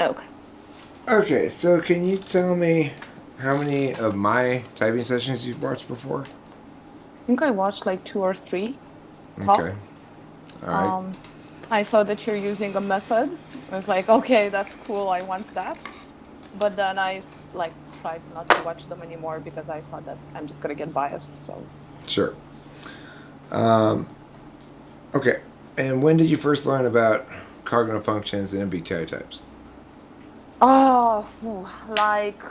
Okay. Okay, so can you tell me how many of my typing sessions you've watched before? I think I watched like two or three Okay, top. all right, Um, I saw that you're using a method. I was like, okay, that's cool. I want that. But then like tried not to watch them anymore because I thought that I'm just gonna get biased. So, sure. Okay, and when did you first learn about cognitive functions and MBTI types? like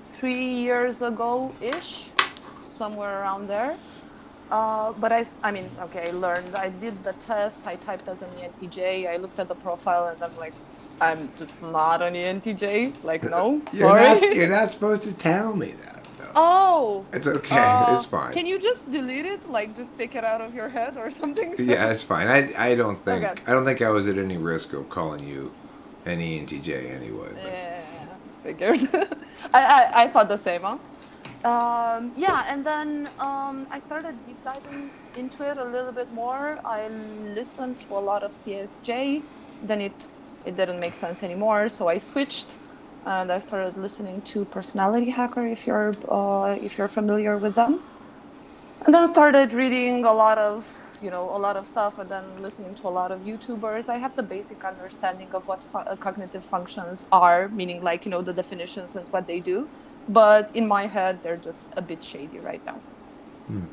3 years ago ish, somewhere around there. But I mean, okay, I learned. I did the test. I typed as an ENTJ. I looked at the profile, and I'm like, I'm just not an ENTJ. Like, no, You're sorry. not. You're not supposed to tell me that, though. Oh, It's okay. It's fine. can you just delete it? Like, just take it out of your head or something? Yeah, So, it's fine. I don't okay. think I don't think I was at any risk of calling you an ENTJ anyway. But Yeah, figured. I thought the same, huh? Yeah, and then I started deep diving into it a little bit more. I listened to a lot of CSJ, then it didn't make sense anymore, so I switched and I started listening to Personality Hacker if you're familiar with them. And then started reading a lot of stuff and then listening to a lot of YouTubers. I have the basic understanding of what cognitive functions are, meaning like, the definitions and what they do. But in my head, they're just a bit shady right now.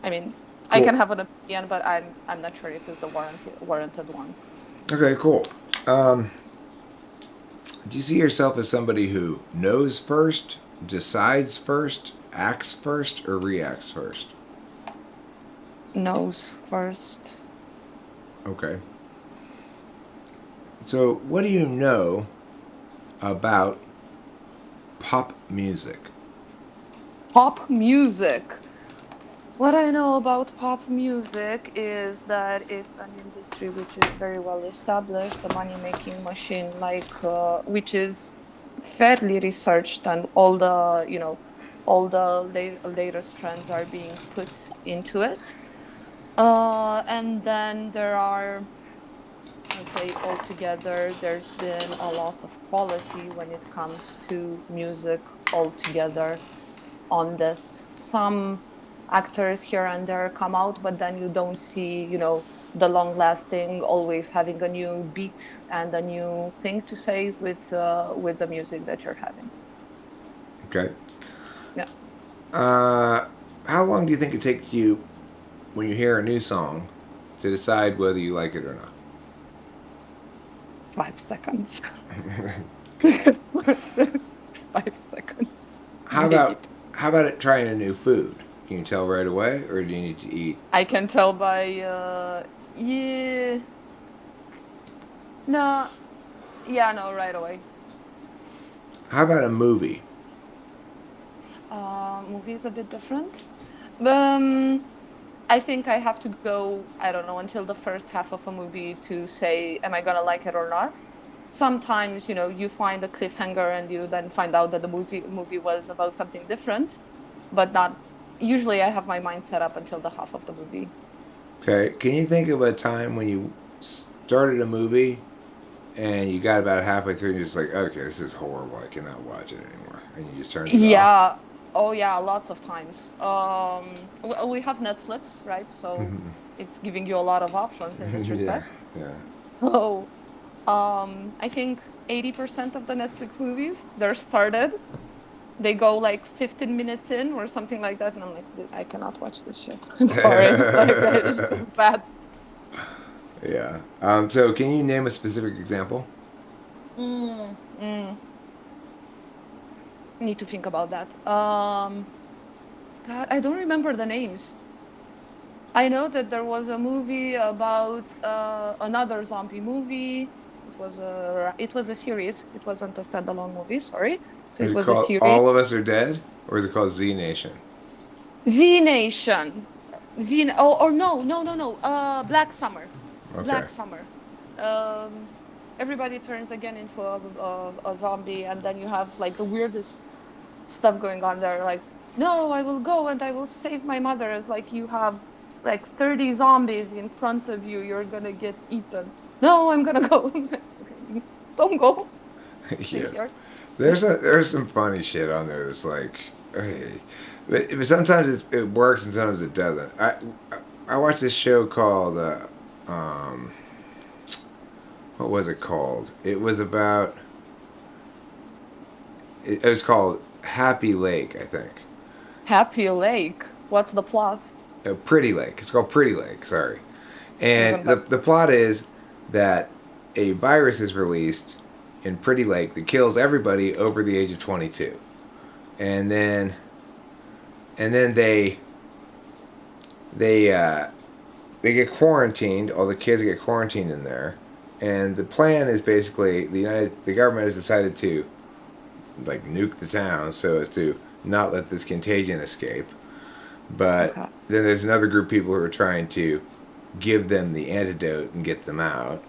I mean, I cool. can have an opinion, but I'm not sure if it's the warranted one. Okay, cool. Um, do you see yourself as somebody who knows first, decides first, acts first, or reacts first? Nose first. Okay. So, what do you know about pop music? Pop music. What I know about pop music is that it's an industry which is very well established, a money-making machine, which is fairly researched, and all the latest trends are being put into it. And then I'd say altogether, there's been a loss of quality when it comes to music altogether on this. Some actors here and there come out, but then you don't see, the long lasting, always having a new beat and a new thing to say with the music that you're having. Okay. Yeah, Uh, how long do you think it takes you when you hear a new song to decide whether you like it or not? 5 seconds. Okay. 5 seconds, How about maybe. how about it trying a new food? Can you tell right away, or do you need to eat? I can tell by yeah, no, yeah, no, right away. How about a movie? Movie is a bit different. Um, I think I have to go, I don't know, until the first half of a movie to say, am I gonna like it or not? Sometimes, you find a cliffhanger and you then find out that the movie was about something different, but not usually I have my mind set up until the half of the movie. Okay. Can you think of a time when you started a movie and you got about halfway through and you're just like, okay, this is horrible. I cannot watch it anymore, and you just turned it off? Yeah. Oh yeah, lots of times. We have Netflix, right? So it's giving you a lot of options in this Yeah. respect. Yeah. So, I think 80% of the Netflix movies, they're started. They go like 15 minutes in or something like that, and I'm like, I cannot watch this shit. I'm sorry. Like, it's just bad. Yeah. So, can you name a specific example? Mm, mm. Need to think about that. God, I don't remember the names. I know that there was a movie about another zombie movie. It was a series. It wasn't a standalone movie. Sorry. So Is it it was a called series. All of Us Are Dead, or is it called Z Nation? Z Nation. Or no, no, no, no. Black Summer. Okay. Black Summer. Um, Everybody turns again into a zombie, and then you have like the weirdest stuff going on there. Like, no, I will go and I will save my mother. It's like you have like 30 zombies in front of you. You're gonna get eaten. No, I'm gonna go. I'm like, okay, don't go. Yeah. here. There's some funny shit on there that's like, hey. But sometimes it works and sometimes it doesn't. I watched this show called um, what was it called? It was about it was called Happy Lake, I think. Happy Lake. What's the plot? Pretty Lake. It's called Pretty Lake. Sorry. I'm And gonna the have. the plot is that a virus is released in Pretty Lake that kills everybody over the age of 22, and then they they get quarantined. All the kids get quarantined in there, and the plan is basically the government has decided to like nuke the town so as to not let this contagion escape. But Okay. then there's another group of people who are trying to give them the antidote and get them out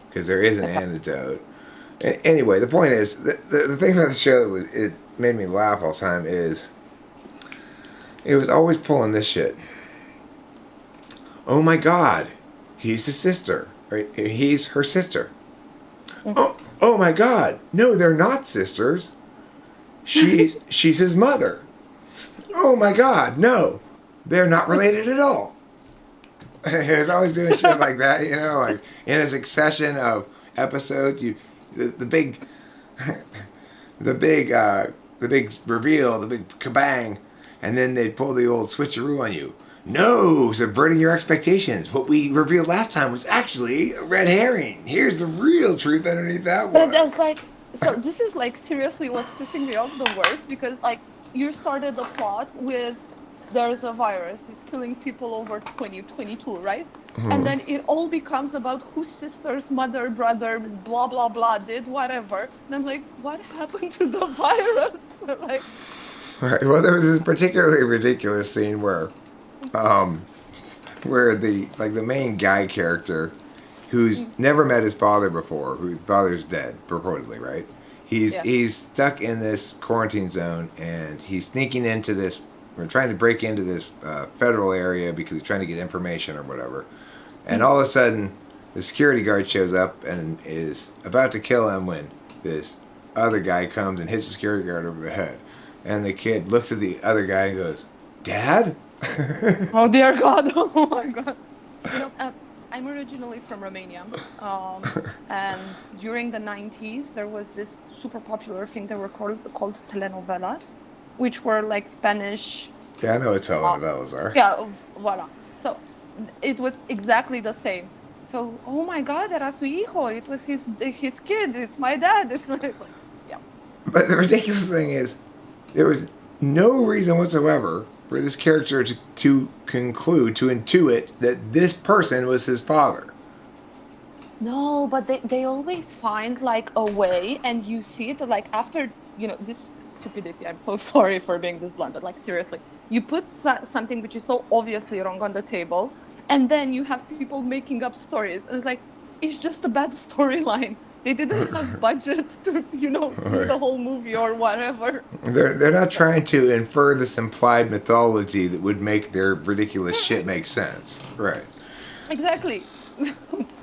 because there is an Okay. antidote. Anyway, the point is the thing about the show that it made me laugh all the time is it was always pulling this shit. Oh my God, he's his sister, right? He's her sister. Oh my God, no, they're not sisters. She's his mother. Oh my God, no, they're not related at all. He was always doing shit like that, like in a succession of episodes. The big, the big reveal, the big kabang, and then they pull the old switcheroo on you. No, subverting your expectations. What we revealed last time was actually a red herring. Here's the real truth underneath that But one. that's like, so this is like seriously what's pissing me off the worst because like you started the plot with there's a virus, it's killing people over 2022, right? And then it all becomes about whose sister's mother, brother, blah, blah, blah, did whatever. And I'm like, what happened to the virus? Like, Right. Well, there was this particularly ridiculous scene where the main guy character, who's never met his father before, whose father's dead purportedly, right? yeah. He's stuck in this quarantine zone, and he's sneaking into this. We're trying to break into this federal area because he's trying to get information or whatever. And all of a sudden, the security guard shows up and is about to kill him when this other guy comes and hits the security guard over the head. And the kid looks at the other guy and goes, "Dad?" Oh dear God! Oh my God! I'm originally from Romania, and during the 90s, there was this super popular thing that were called telenovelas, which were like Spanish. Yeah, I know what Uh, telenovelas are. yeah, voila. So it was exactly the same. So, oh my God, era su hijo. It was his kid. It's my dad. It's like yeah. But the ridiculous thing is, there was no reason whatsoever for this character to conclude, to intuit that this person was his father. No, but they always find like a way, and you see it like after, this stupidity. I'm so sorry for being this blunt, but like seriously, you put something which is so obviously wrong on the table, and then you have people making up stories, and it's like it's just a bad storyline. They didn't have budget to, do Right. the whole movie or whatever. They're not trying to infer this implied mythology that would make their ridiculous shit make sense. Right. Exactly.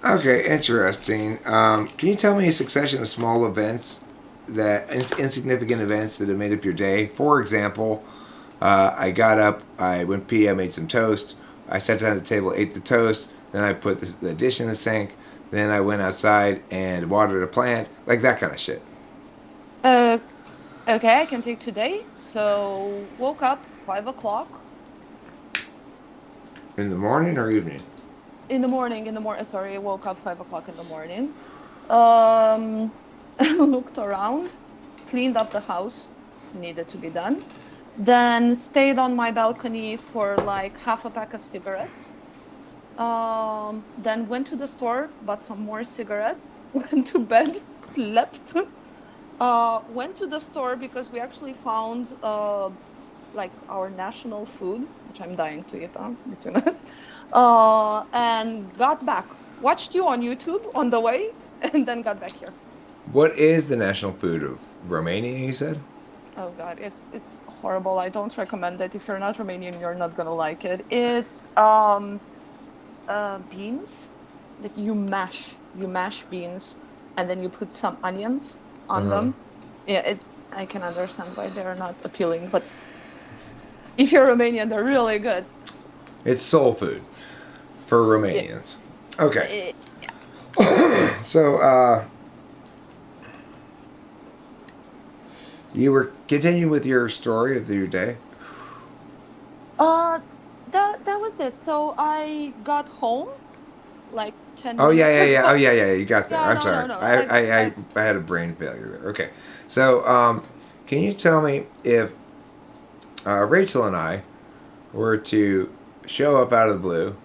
Okay, interesting. Can you tell me a succession of small events insignificant events that have made up your day? For example, I got up, I went pee, I made some toast, I sat down at the table, ate the toast, then I put the dish in the sink, then I went outside and watered a plant, like that kind of shit. Uh, okay, I can take today. So woke up 5 o'clock. In the morning or evening? In the morning, sorry, I woke up 5 o'clock in the morning. Um, looked around, cleaned up the house, needed to be done. Then stayed on my balcony for like half a pack of cigarettes. Then went to the store, bought some more cigarettes, went to bed, slept. Went to the store because we actually found like our national food, which I'm dying to eat between us. And got back. Watched you on YouTube on the way, and then got back here. What is the national food of Romania, you said? Oh God, it's horrible. I don't recommend it. If you're not Romanian, you're not gonna like it. It's beans that you mash beans, and then you put some onions, on them. Yeah, I can understand why they're not appealing, but if you're Romanian, they're really good. It's soul food for Romanians. Okay. Yeah. So, you were continuing with your story of your day? That was it. So I got home like 10 Oh yeah, minutes yeah, yeah. Oh ago. yeah, yeah. You got there. Yeah, I'm no, sorry. no, no. I had a brain failure there. Okay. So, can you tell me if Rachel and I were to show up out of the blue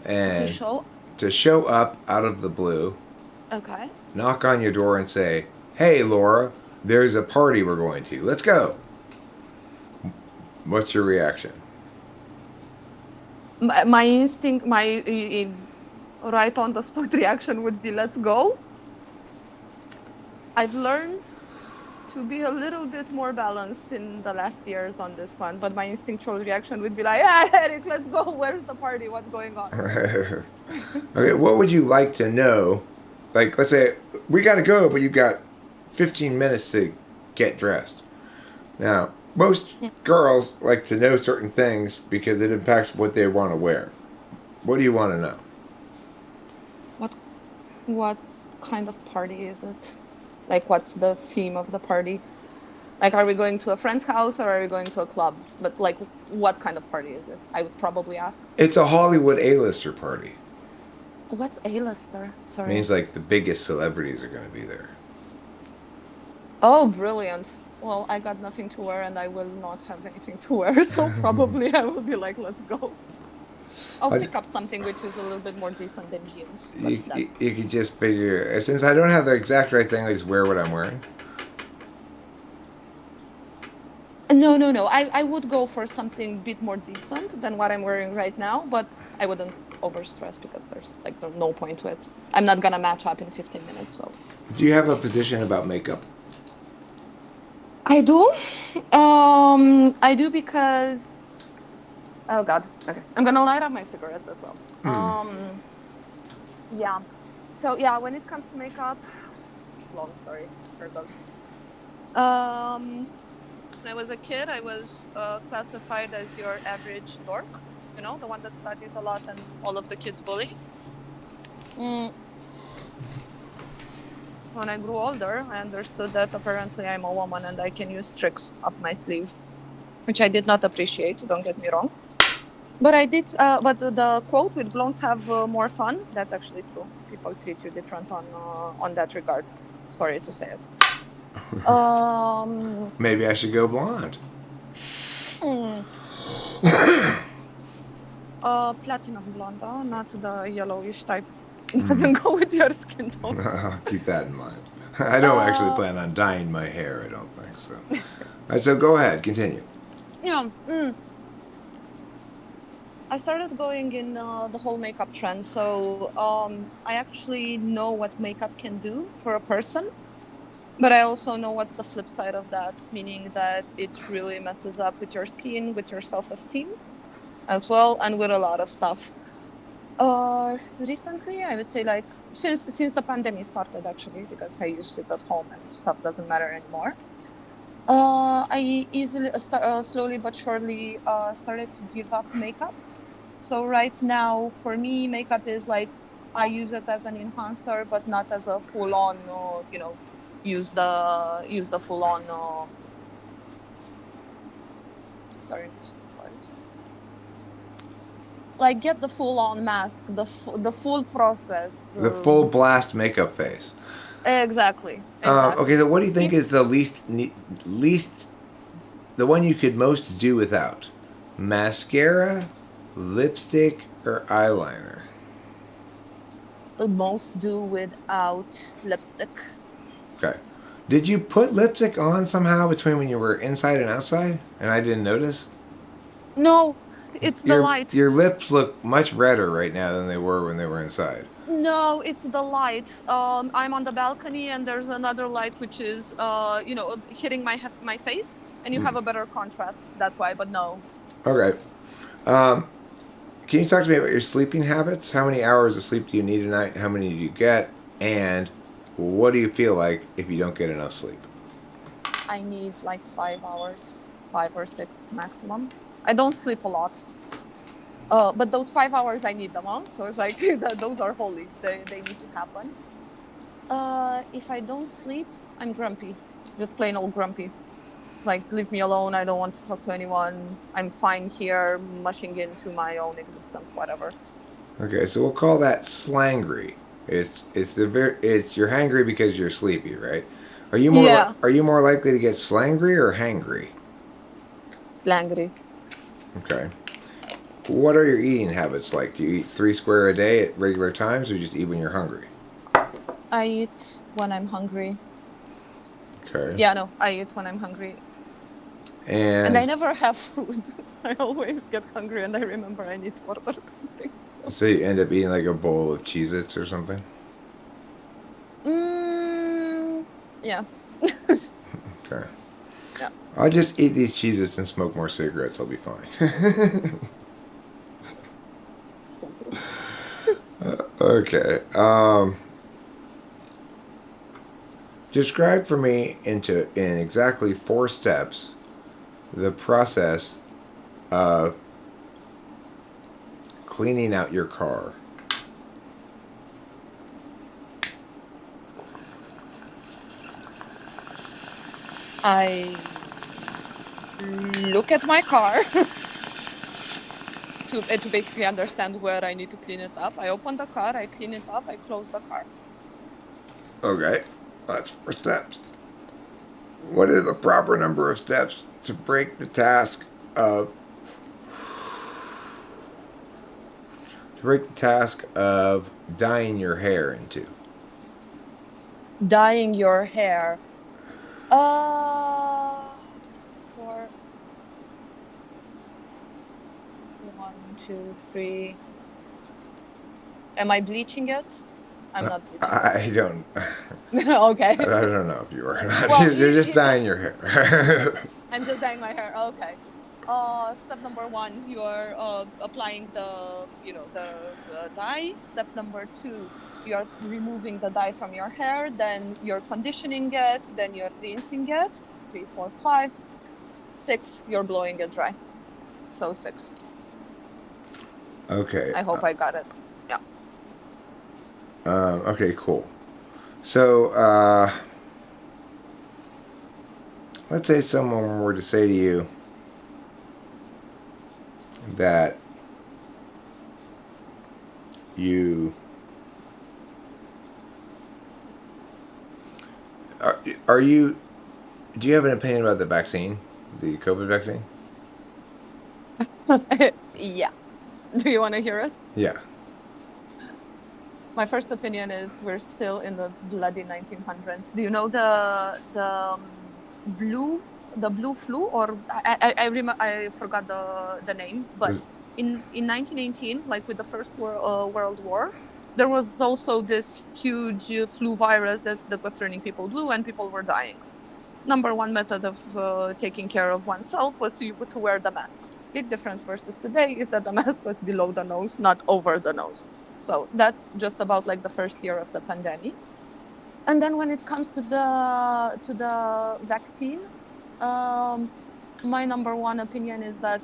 To and show. to show up out of the blue, Okay. knock on your door and say, "Hey, Laura, there's a party we're going to. Let's go." What's your reaction? My instinct, right on the spot reaction would be, let's go. I've learned to be a little bit more balanced in the last years on this one, but my instinctual reaction would be like, "Ah, Eric, let's go. Where's the party? What's going on?" Okay, what would you like to know? Like, let's say we got to go, but you got 15 minutes to get dressed. Now, most girls like to know certain things because it impacts what they want to wear. What do you want to know? What kind of party is it? Like, what's the theme of the party? Like, are we going to a friend's house or are we going to a club? But, like, what kind of party is it? I would probably ask. It's a Hollywood A-lister party. What's A-lister? Sorry. Means like the biggest celebrities are going to be there. Oh, brilliant. Well, I got nothing to wear and I will not have anything to wear, so probably I will be like, let's go. I'll pick up something which is a little bit more decent than jeans. You could just figure, since I don't have the exact right thing, I just wear what I'm wearing. No. I would go for something a bit more decent than what I'm wearing right now, but I wouldn't overstress because there's like no point to it. I'm not gonna match up in 15 minutes, so. Do you have a position about makeup? I do. I do because. Oh God. Okay. I'm gonna light up my cigarette as well. Yeah. So yeah, when it comes to makeup, long story. Here goes. When I was a kid, I was classified as your average dork. You know, the one that studies a lot and all of the kids bully. When I grew older, I understood that apparently I'm a woman and I can use tricks up my sleeve, which I did not appreciate, don't get me wrong. But I did, but the quote with blondes have more fun, that's actually true. People treat you different on that regard. Sorry to say it. Maybe I should go blonde. Platinum blonde, not the yellowish type. It doesn't go with your skin tone. I'll keep that in mind. I don't actually plan on dyeing my hair, I don't think so. All right, so go ahead, continue. Yeah. I started going in the whole makeup trend, so I actually know what makeup can do for a person, but I also know what's the flip side of that, meaning that it really messes up with your skin, with your self-esteem as well, and with a lot of stuff. Recently, I would say like since the pandemic started actually, because I used it at home and stuff doesn't matter anymore. I easily slowly but surely started to give up makeup. So right now, for me, makeup is like I use it as an enhancer, but not as a full-on, use the full-on. Sorry. Like get the full-on mask, the full process. The full blast makeup face. Exactly. Okay, so what do you think is the least, the one you could most do without? Mascara, lipstick, or eyeliner? Most do without lipstick. Okay. Did you put lipstick on somehow between when you were inside and outside, and I didn't notice? No. It's the light. Your lips look much redder right now than they were when they were inside. No, it's the light. I'm on the balcony and there's another light which is, hitting my face, and you have a better contrast. That's why, but no. Okay. Can you talk to me about your sleeping habits? How many hours of sleep do you need a night? How many do you get? And what do you feel like if you don't get enough sleep? I need like 5 hours, 5 or 6 maximum. I don't sleep a lot. But those 5 hours, I need them, huh? So it's like those are holy. They need to happen. If I don't sleep, I'm grumpy. Just plain old grumpy. Like, leave me alone. I don't want to talk to anyone. I'm fine here, mushing into my own existence, whatever. Okay, so we'll call that slangry. It's you're hangry because you're sleepy, right? Yeah, Are you more likely to get slangry or hangry? slangry. Okay. What are your eating habits like? Do you eat 3 square a day at regular times, or just eat when you're hungry? I eat when I'm hungry. Okay. Yeah, no, I eat when I'm hungry. And I And never have food. I always get hungry and I remember I need to order something. so you end up eating like a bowl of Cheez-Its or something? Yeah. Okay. Yeah. I'll just eat these Cheez-Its and smoke more cigarettes. I'll be fine. So true. Okay. Describe for me in exactly 4 steps the process of cleaning out your car. I look at my car to basically understand where I need to clean it up. I open the car, I clean it up, I close the car. Okay, that's 4 steps. What is the proper number of steps to break the task of dyeing your hair into? Dyeing your hair. For 1, 2, 3. Am I bleaching it? I'm not bleaching it. I don't. Okay. I don't know if you are or not. Well, You're just dyeing your hair. I'm just dyeing my hair. Okay. Step number 1, you're applying the dye. Step number 2, you're removing the dye from your hair. Then you're conditioning it. Then you're rinsing it. 3, 4, 5, 6. You're blowing it dry. So 6. Okay. I hope I got it. Yeah. Okay. Cool. So, let's say someone were to say to you that you are you do you have an opinion about the vaccine, the COVID vaccine? Yeah. Do you want to hear it? Yeah. My first opinion is we're still in the bloody 1900s. Do you know the blue flu, or I forgot the name, but in 1918, like with the First World War, there was also this huge flu virus that was turning people blue and people were dying. Number one method of taking care of oneself was to wear the mask. Big difference versus today is that the mask was below the nose, not over the nose. So that's just about like the first year of the pandemic. And then when it comes to the vaccine, my number one opinion is that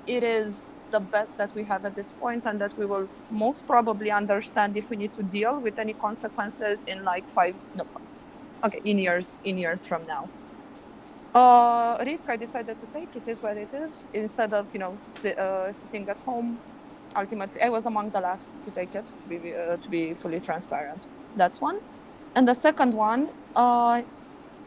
it is the best that we have at this point, and that we will most probably understand if we need to deal with any consequences in like in years from now. Risk, I decided to take. It is what it is. Instead of sitting at home, ultimately I was among the last to take it. To be fully transparent, that's one. And the second one,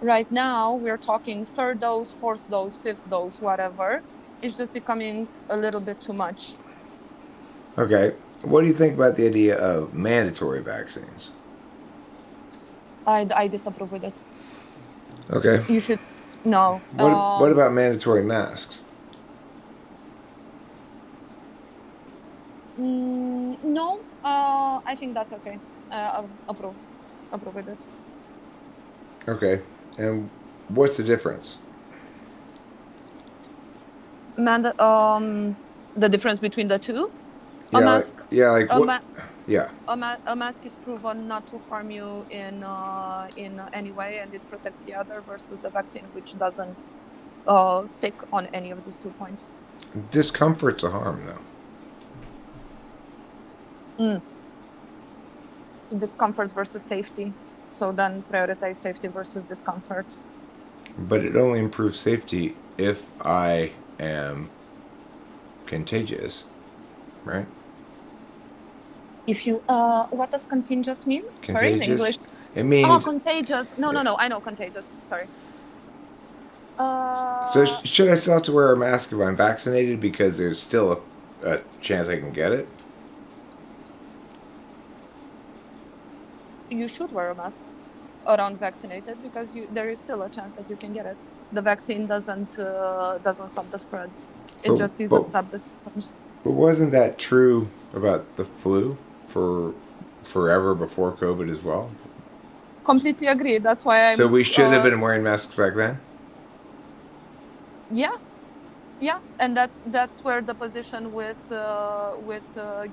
right now we're talking 3rd dose, 4th dose, 5th dose, whatever. It's just becoming a little bit too much. Okay. What do you think about the idea of mandatory vaccines? I disapprove with it. Okay. You should no. What about mandatory masks? No. I think that's okay. Approved. Approve with it. Okay. And what's the difference? The difference between the two? A Yeah, like, mask, yeah, like a, what? ma- Yeah. a mask is proven not to harm you in any way, and it protects the other versus the vaccine, which doesn't pick on any of these 2 points. Discomfort's a harm, though. Mm. Discomfort versus safety. So then prioritize safety versus discomfort. But it only improves safety if I am contagious, right? If you what does contagious mean? Sorry, in Contagious. English. It Oh, means. contagious. No. I know contagious. Sorry. So Uh, should I still have to wear a mask if I'm vaccinated because there's still a chance I can get it? you should wear a mask around vaccinated because there is still a chance that you can get it. The vaccine doesn't stop the spread. It But just eases but up the symptoms. but wasn't that true about the flu for forever before COVID as well? Completely agree. That's why So I'm we should have been wearing masks back then. yeah. Yeah, and that's where the position with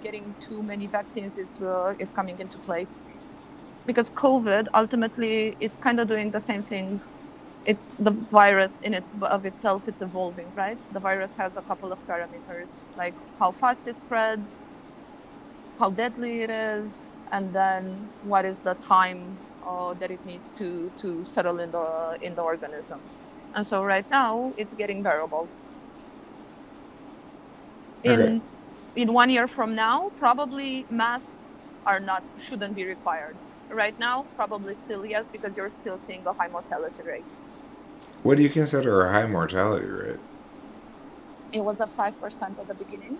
getting too many vaccines is coming into play, because COVID ultimately it's kind of doing the same thing. It's the virus in it of itself. It's evolving, right? The virus has a couple of parameters, like how fast it spreads, how deadly it is, and then what is the time that it needs to settle in the organism. And so right now it's getting bearable. Okay. In 1 year from now, probably masks shouldn't be required. Right now, probably still yes, because you're still seeing a high mortality rate. What do you consider a high mortality rate? It was a 5% at the beginning,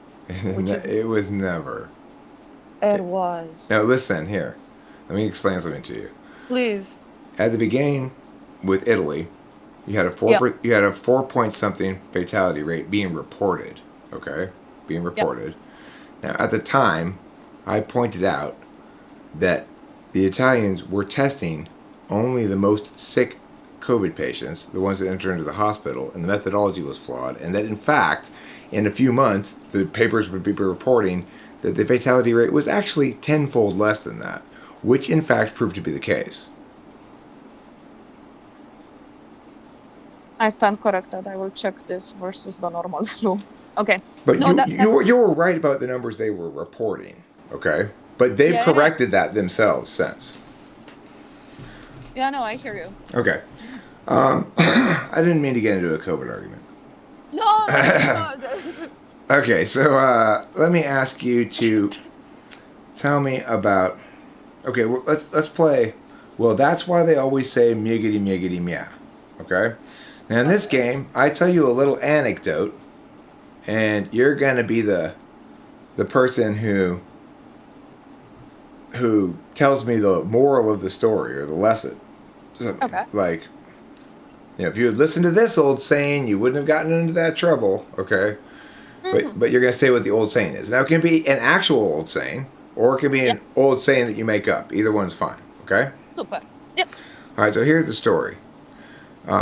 which is It was never. it was. Now listen here. Let me explain something to you. Please. At the beginning, with Italy, you had a Yeah. you had a 4 point something fatality rate being reported. Okay, being reported. Now at the time, I pointed out that the Italians were testing only the most sick COVID patients, the ones that enter into the hospital, and the methodology was flawed, and that in fact, in a few months, the papers would be reporting that the fatality rate was actually tenfold less than that, which in fact proved to be the case. I stand corrected. I will check this versus the normal flu. Okay. But No, you were right about the numbers they were reporting, okay? But they've yeah. corrected that themselves since. Yeah, no, I hear you. Okay. I didn't mean to get into a COVID argument. No. Okay, so let me ask you to tell me about. Okay, well, let's play. Well, that's why they always say miggity miggity meow. Okay. Now in this game, I tell you a little anecdote, and you're gonna be the person who tells me the moral of the story or the lesson. Okay. Like, if you had listened to this old saying, you wouldn't have gotten into that trouble. Okay. But you're going to say what the old saying is. Now, it can be an actual old saying, or it can be an old saying that you make up. Either one's fine. Okay? Super. Yep. All right, so here's the story. We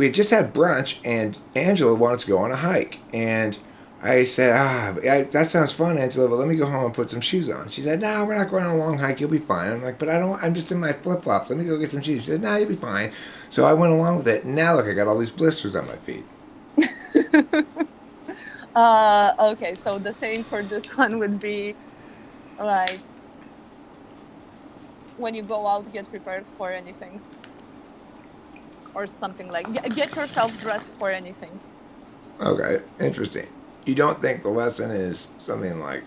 had just had brunch, and Angela wanted to go on a hike. And I said, that sounds fun, Angela, but let me go home and put some shoes on. She said, no, we're not going on a long hike. You'll be fine. I'm like, but I'm just in my flip-flops. Let me go get some shoes. She said, no, you'll be fine. So I went along with it. And now, look, I got all these blisters on my feet. Okay, so the saying for this one would be like, when you go out, get prepared for anything, or something like get yourself dressed for anything. Okay, interesting. You don't think the lesson is something like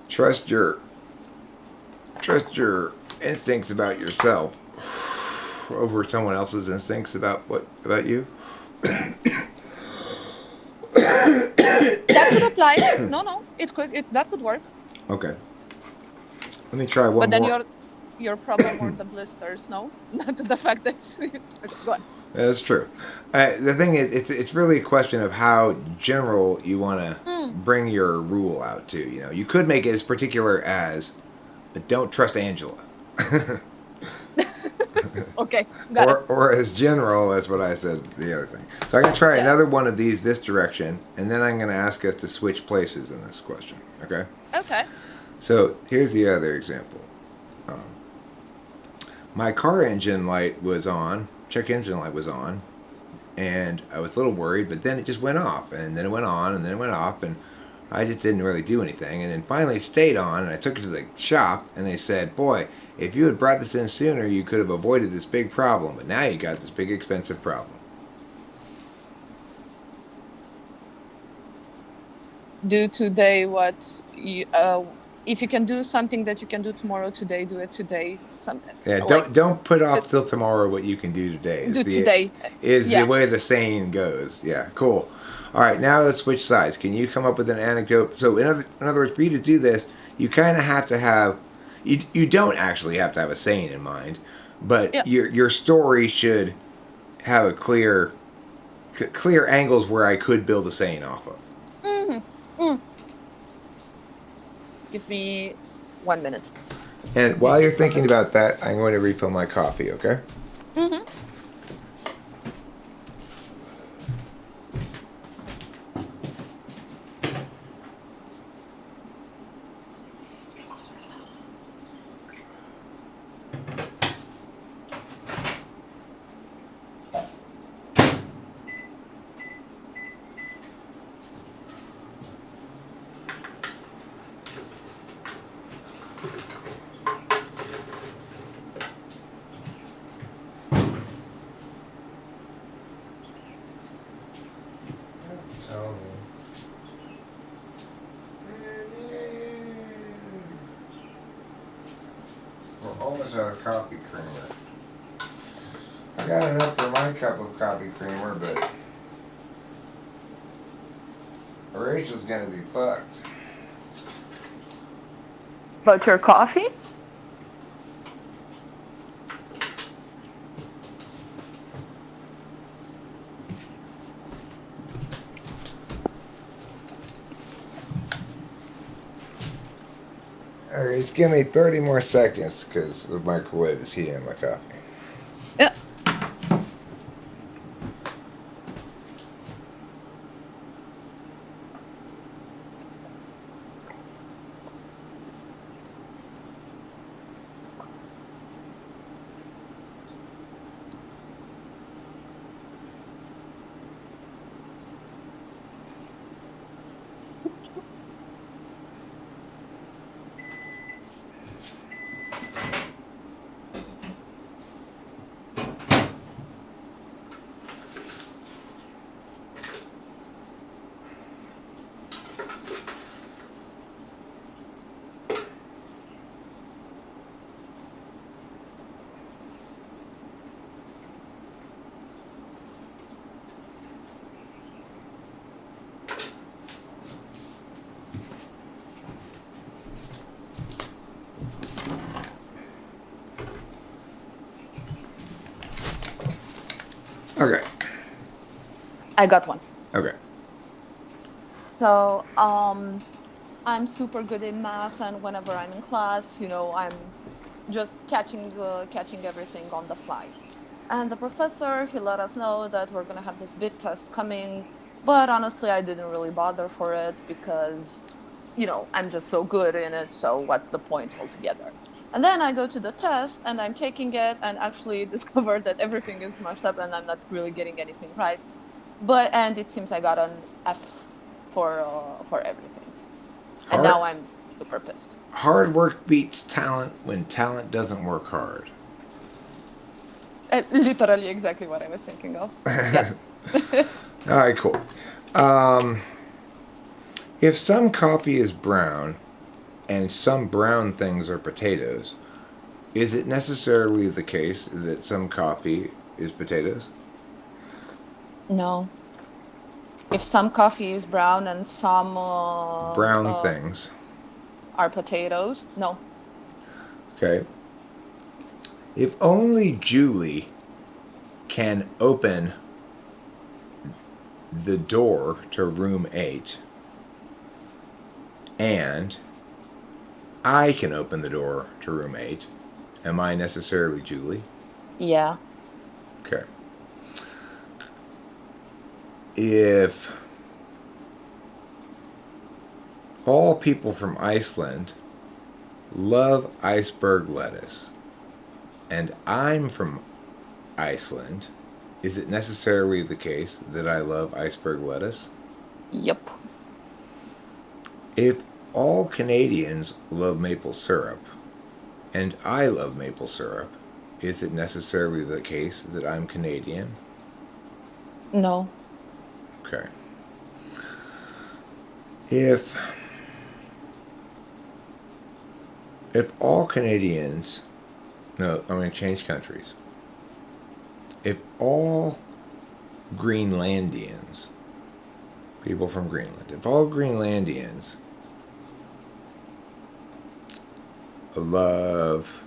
trust your instincts about yourself over someone else's instincts about you? That could apply. No, that could work. Okay. Let me try one But then more. your problem were the blisters, no? Not the fact that okay, go on. That's true. The thing is, it's really a question of how general you want to bring your rule out to. You could make it as particular as, don't trust Angela. Okay, got it. Or as general as what I said the other thing. So I'm going to try Yeah. another one of these this direction, and then I'm going to ask us to switch places in this question. Okay? Okay. So here's the other example. My car engine light was on, check engine light was on, and I was a little worried, but then it just went off, and then it went on, and then it went off, and I just didn't really do anything. And then finally it stayed on, and I took it to the shop, and they said, boy, if you had brought this in sooner, you could have avoided this big problem, but now you got this big expensive problem. Do today what you, if you can do something that you can do tomorrow, today, do it today. Yeah, Like, don't put off till tomorrow what you can do today. do today. Is the Yeah. way the saying goes. Yeah, cool. All right, now let's switch sides. Can you come up with an anecdote? So in other words, for you to do this, you kind of have to have. You don't actually have to have a saying in mind, but Yeah. your story should have a clear angles where I could build a saying off of. Give me 1 minute. And while you're thinking about that, I'm going to refill my coffee. Okay. Mm-hmm. We're almost out of coffee creamer. I got enough for my cup of coffee creamer, but Rachel's gonna be fucked. But your coffee? Alright, just give me 30 more seconds because the microwave is heating my coffee. Yeah. Okay. I got one. Okay. So, I'm super good in math, and whenever I'm in class, I'm just catching everything on the fly. And the professor, he let us know that we're gonna have this big test coming, but honestly, I didn't really bother for it because, I'm just so good in it. So what's the point altogether? And then I go to the test and I'm taking it and actually discover that everything is mashed up and I'm not really getting anything right. And it seems I got an F for everything. And now I'm super pissed. Hard work beats talent when talent doesn't work hard. Literally exactly what I was thinking of. Yeah. All right, cool. If some coffee is brown and some brown things are potatoes, is it necessarily the case that some coffee is potatoes? No. If some coffee is brown and some brown things are potatoes, no. Okay. If only Julie can open the door to room 8 and I can open the door to room 8, am I necessarily Julie? Yeah. Okay. If all people from Iceland love iceberg lettuce, and I'm from Iceland, is it necessarily the case that I love iceberg lettuce? Yep. If all Canadians love maple syrup, and I love maple syrup, is it necessarily the case that I'm Canadian? No. Okay. If all Canadians, no, I'm going to change countries. If all Greenlandians, people from Greenland, if all Greenlandians love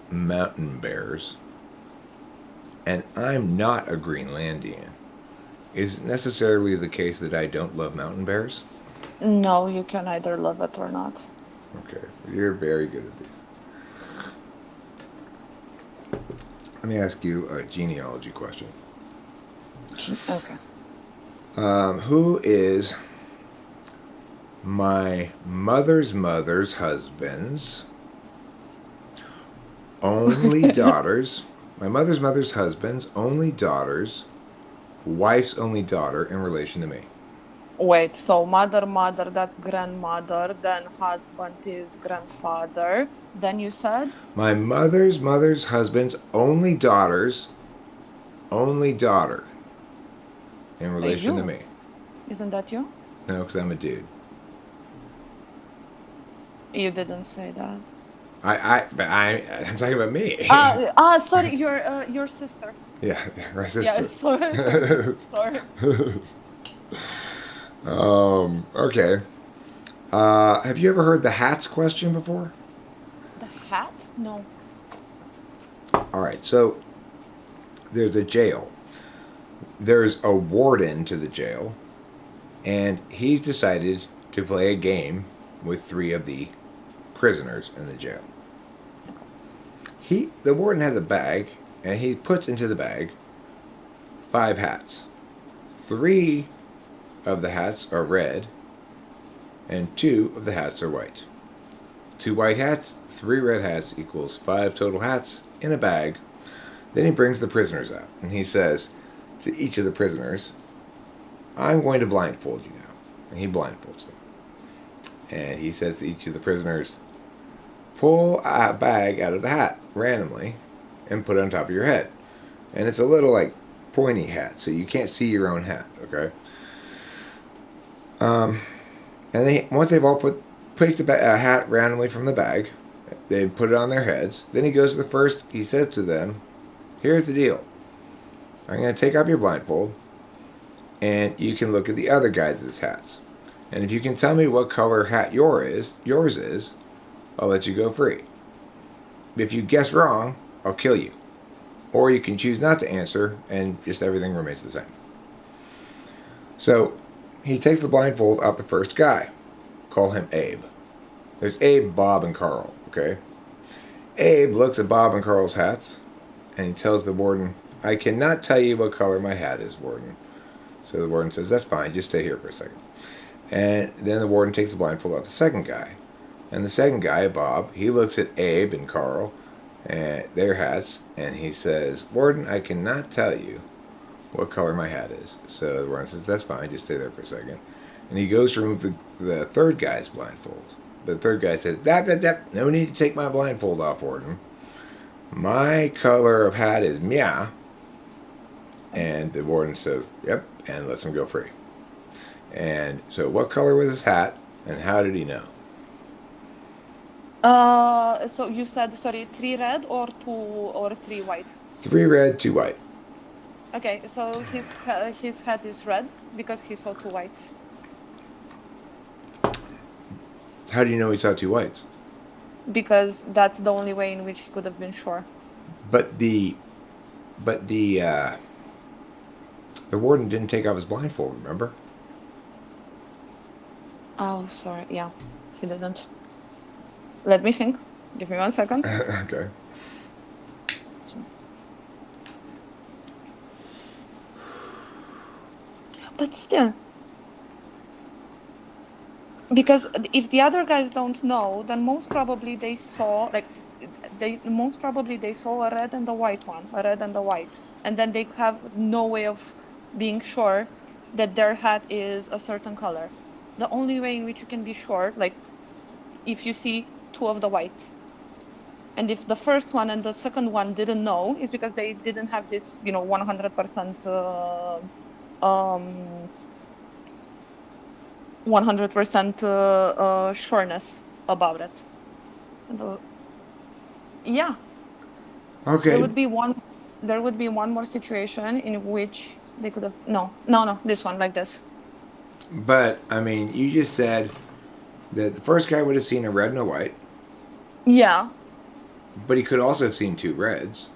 mountain bears, and I'm not a Greenlandian, is it necessarily the case that I don't love mountain bears? No, you can either love it or not. Okay, you're very good at these. Let me ask you a genealogy question. Okay. Who is my mother's husband's only daughters? My mother's husband's only daughter's wife's only daughter in relation to me. Wait, so mother, that's grandmother, then husband is grandfather. Then you said? My mother's husband's only daughter's only daughter in relation to You. me. Isn't that you? No, because I'm a dude. You didn't say that. I'm talking about me. Sorry, your sister. Yeah, my Yeah, sister. sorry. Okay. Have you ever heard the hats question before? The hat? No. All right, so there's a jail. There's a warden to the jail, and he's decided to play a game with 3 of the prisoners in the jail. The warden has a bag, and he puts into the bag 5 hats. 3 of the hats are red, and 2 of the hats are white. 2 white hats, 3 red hats equals 5 total hats in a bag. Then he brings the prisoners out, and he says to each of the prisoners, I'm going to blindfold you now. And he blindfolds them. And he says to each of the prisoners, pull a bag out of the hat randomly and put it on top of your head. And it's a little like pointy hat, so you can't see your own hat, okay? And once they've all picked a hat randomly from the bag, they put it on their heads. Then he goes to the first, he says to them, here's the deal. I'm going to take off your blindfold, and you can look at the other guys' hats. And if you can tell me what color hat yours is, I'll let you go free. If you guess wrong, I'll kill you. Or you can choose not to answer, and just everything remains the same. So, he takes the blindfold off the first guy. Call him Abe. There's Abe, Bob, and Carl, okay? Abe looks at Bob and Carl's hats, and he tells the warden, I cannot tell you what color my hat is, warden. So the warden says, that's fine, just stay here for a second. And then the warden takes the blindfold off the second guy. And the second guy, Bob, he looks at Abe and Carl and their hats, and he says, warden, I cannot tell you what color my hat is. So the warden says, that's fine, just stay there for a second. And he goes to remove the third guy's blindfold. But the third guy says, no need to take my blindfold off, warden. My color of hat is meow. And the warden says, yep, and lets him go free. And so what color was his hat, and how did he know? So you said, sorry, 3 red or 2 or 3 white? 3 red, 2 white. Okay, so his hat is red because he saw 2 whites. How do you know he saw 2 whites? Because that's the only way in which he could have been sure. But the warden didn't take off his blindfold, remember? Oh, sorry. Yeah, he didn't. Let me think. Give me 1 second. Okay. But still, because if the other guys don't know, then most probably they saw they saw a red and a white one, a red and a white, and then they have no way of being sure that their hat is a certain color. The only way in which you can be sure, like if you see two of the whites, and if the first one and the second one didn't know, is because they didn't have this 100% 100% sureness about it. Yeah. Okay. There would be one more situation in which they could have no, this one, like this. But I mean, you just said that the first guy would have seen a red and a white, Yeah. but he could also have seen two reds,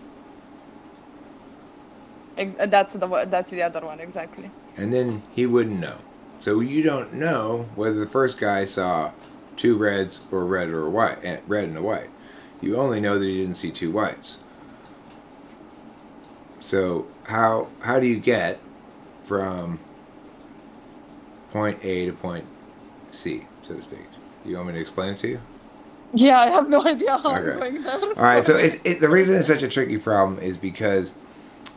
That's the other one, exactly. and then he wouldn't know. So you don't know whether the first guy saw two reds or red or a white, red and a white. You only know that he didn't see two whites. So how do you get from point A to point C, so to speak? You want me to explain it to you? Yeah, I have no idea how I'm Okay. going there. All right. So the reason it's such a tricky problem is because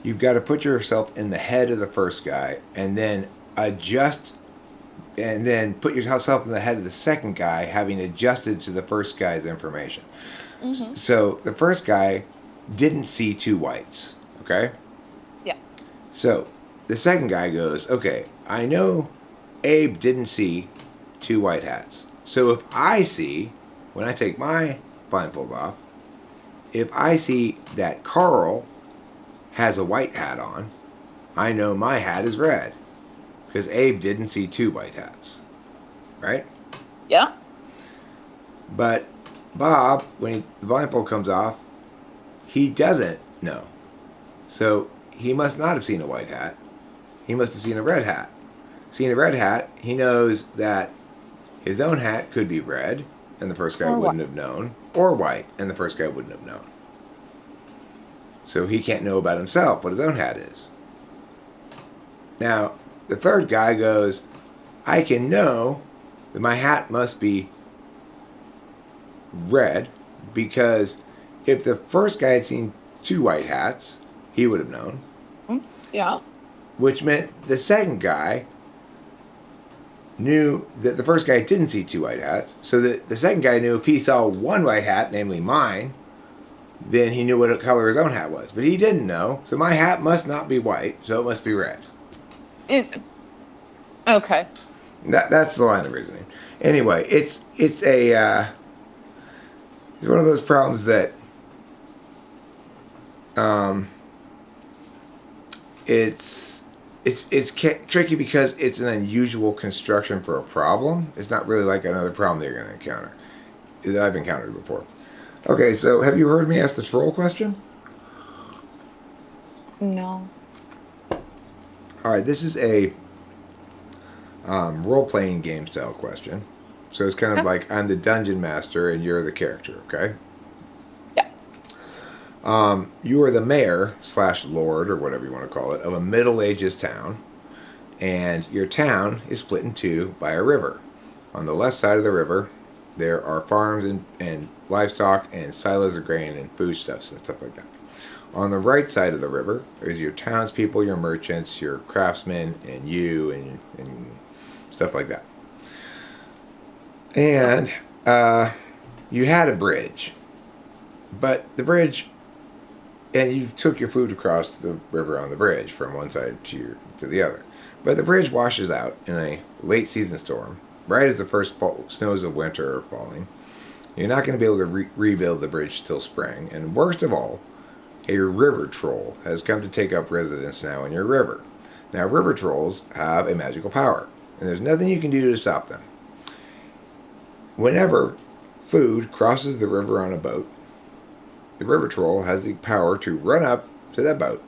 you've got to put yourself in the head of the first guy and then adjust, and then put yourself in the head of the second guy, having adjusted to the first guy's information. Mm-hmm. So the first guy didn't see two whites. Okay. Yeah. So the second guy goes, okay, I know Abe didn't see two white hats. So if I see, when I take my blindfold off, if I see that Carl has a white hat on, I know my hat is red. Because Abe didn't see two white hats. Right? Yeah. But Bob, when the blindfold comes off, he doesn't know. So he must not have seen a white hat. He must have seen a red hat. Seeing a red hat, he knows that his own hat could be red, and the first guy wouldn't have known, or white, and the first guy wouldn't have known. So he can't know about himself what his own hat is. Now, the third guy goes, I can know that my hat must be red, because if the first guy had seen two white hats, he would have known. Yeah. Which meant the second guy knew that the first guy didn't see two white hats, so that the second guy knew if he saw one white hat, namely mine, then he knew what color his own hat was. But he didn't know, so my hat must not be white, so it must be red. Okay. That's the line of reasoning. Anyway, it's one of those problems that it's tricky because it's an unusual construction for a problem. It's not really like another problem that you're going to encounter that I've encountered before. Okay, so have you heard me ask the troll question? No. All right, this is a role-playing game style question. So it's kind of like I'm the dungeon master and you're the character, okay? Yeah. You are the mayor / lord, or whatever you want to call it, of a Middle Ages town. And your town is split in two by a river. On the left side of the river, there are farms and livestock and silos of grain and foodstuffs and stuff like that. On the right side of the river, there's your townspeople, your merchants, your craftsmen, and you, and stuff like that. And you had a bridge. But the bridge, and you took your food across the river on the bridge from one side to the other. But the bridge washes out in a late season storm, right as the first snows of winter are falling. You're not going to be able to rebuild the bridge till spring. And worst of all, a river troll has come to take up residence now in your river. Now, river trolls have a magical power, and there's nothing you can do to stop them. Whenever food crosses the river on a boat, the river troll has the power to run up to that boat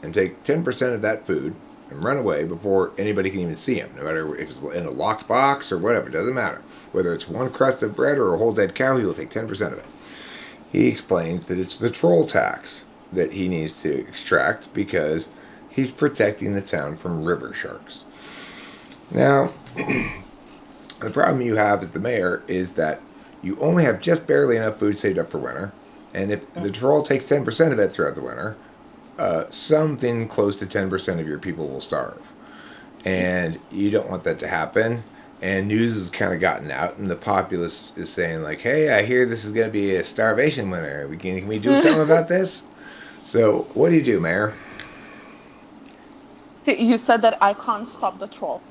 and take 10% of that food and run away before anybody can even see him, no matter if it's in a locked box or whatever. It doesn't matter. Whether it's one crust of bread or a whole dead cow, he will take 10% of it. He explains that it's the troll tax that he needs to extract because he's protecting the town from river sharks. Now, the problem you have as the mayor is that you only have just barely enough food saved up for winter. And if the troll takes 10% of it throughout the winter, something close to 10% of your people will starve. And you don't want that to happen. And news has kind of gotten out, and the populace is saying, like, hey, I hear this is going to be a starvation winter. Can we do something about this? So, what do, Mayor? You said that I can't stop the troll.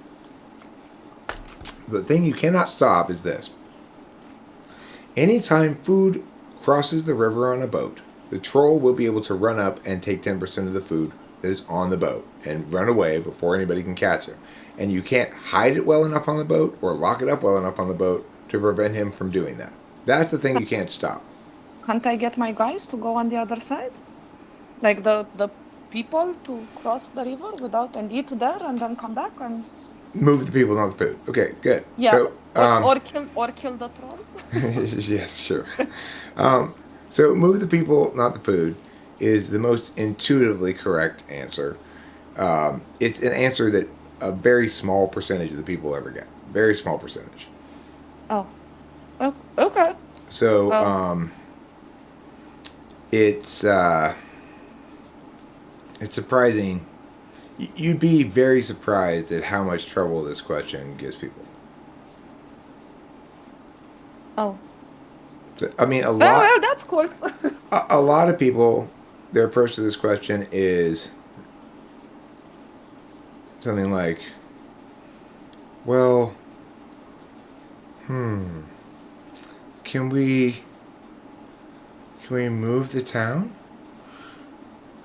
The thing you cannot stop is this. Anytime food crosses the river on a boat, the troll will be able to run up and take 10% of the food that is on the boat and run away before anybody can catch him. And you can't hide it well enough on the boat or lock it up well enough on the boat to prevent him from doing that. That's the thing you can't stop. Can't I get my guys to go on the other side? Like the people to cross the river without and eat there and then come back and move the people, not the food. Okay, good. Yeah, so, or kill the troll. Yes, sure. So move the people, not the food, is the most intuitively correct answer. It's an answer that a very small percentage of the people ever get. Very small percentage. Oh, okay. So it's surprising. You'd be very surprised at how much trouble this question gives people. Oh. So, I mean, a lot. Well, that's cool. A lot of people, their approach to this question is something like, well, can we move the town?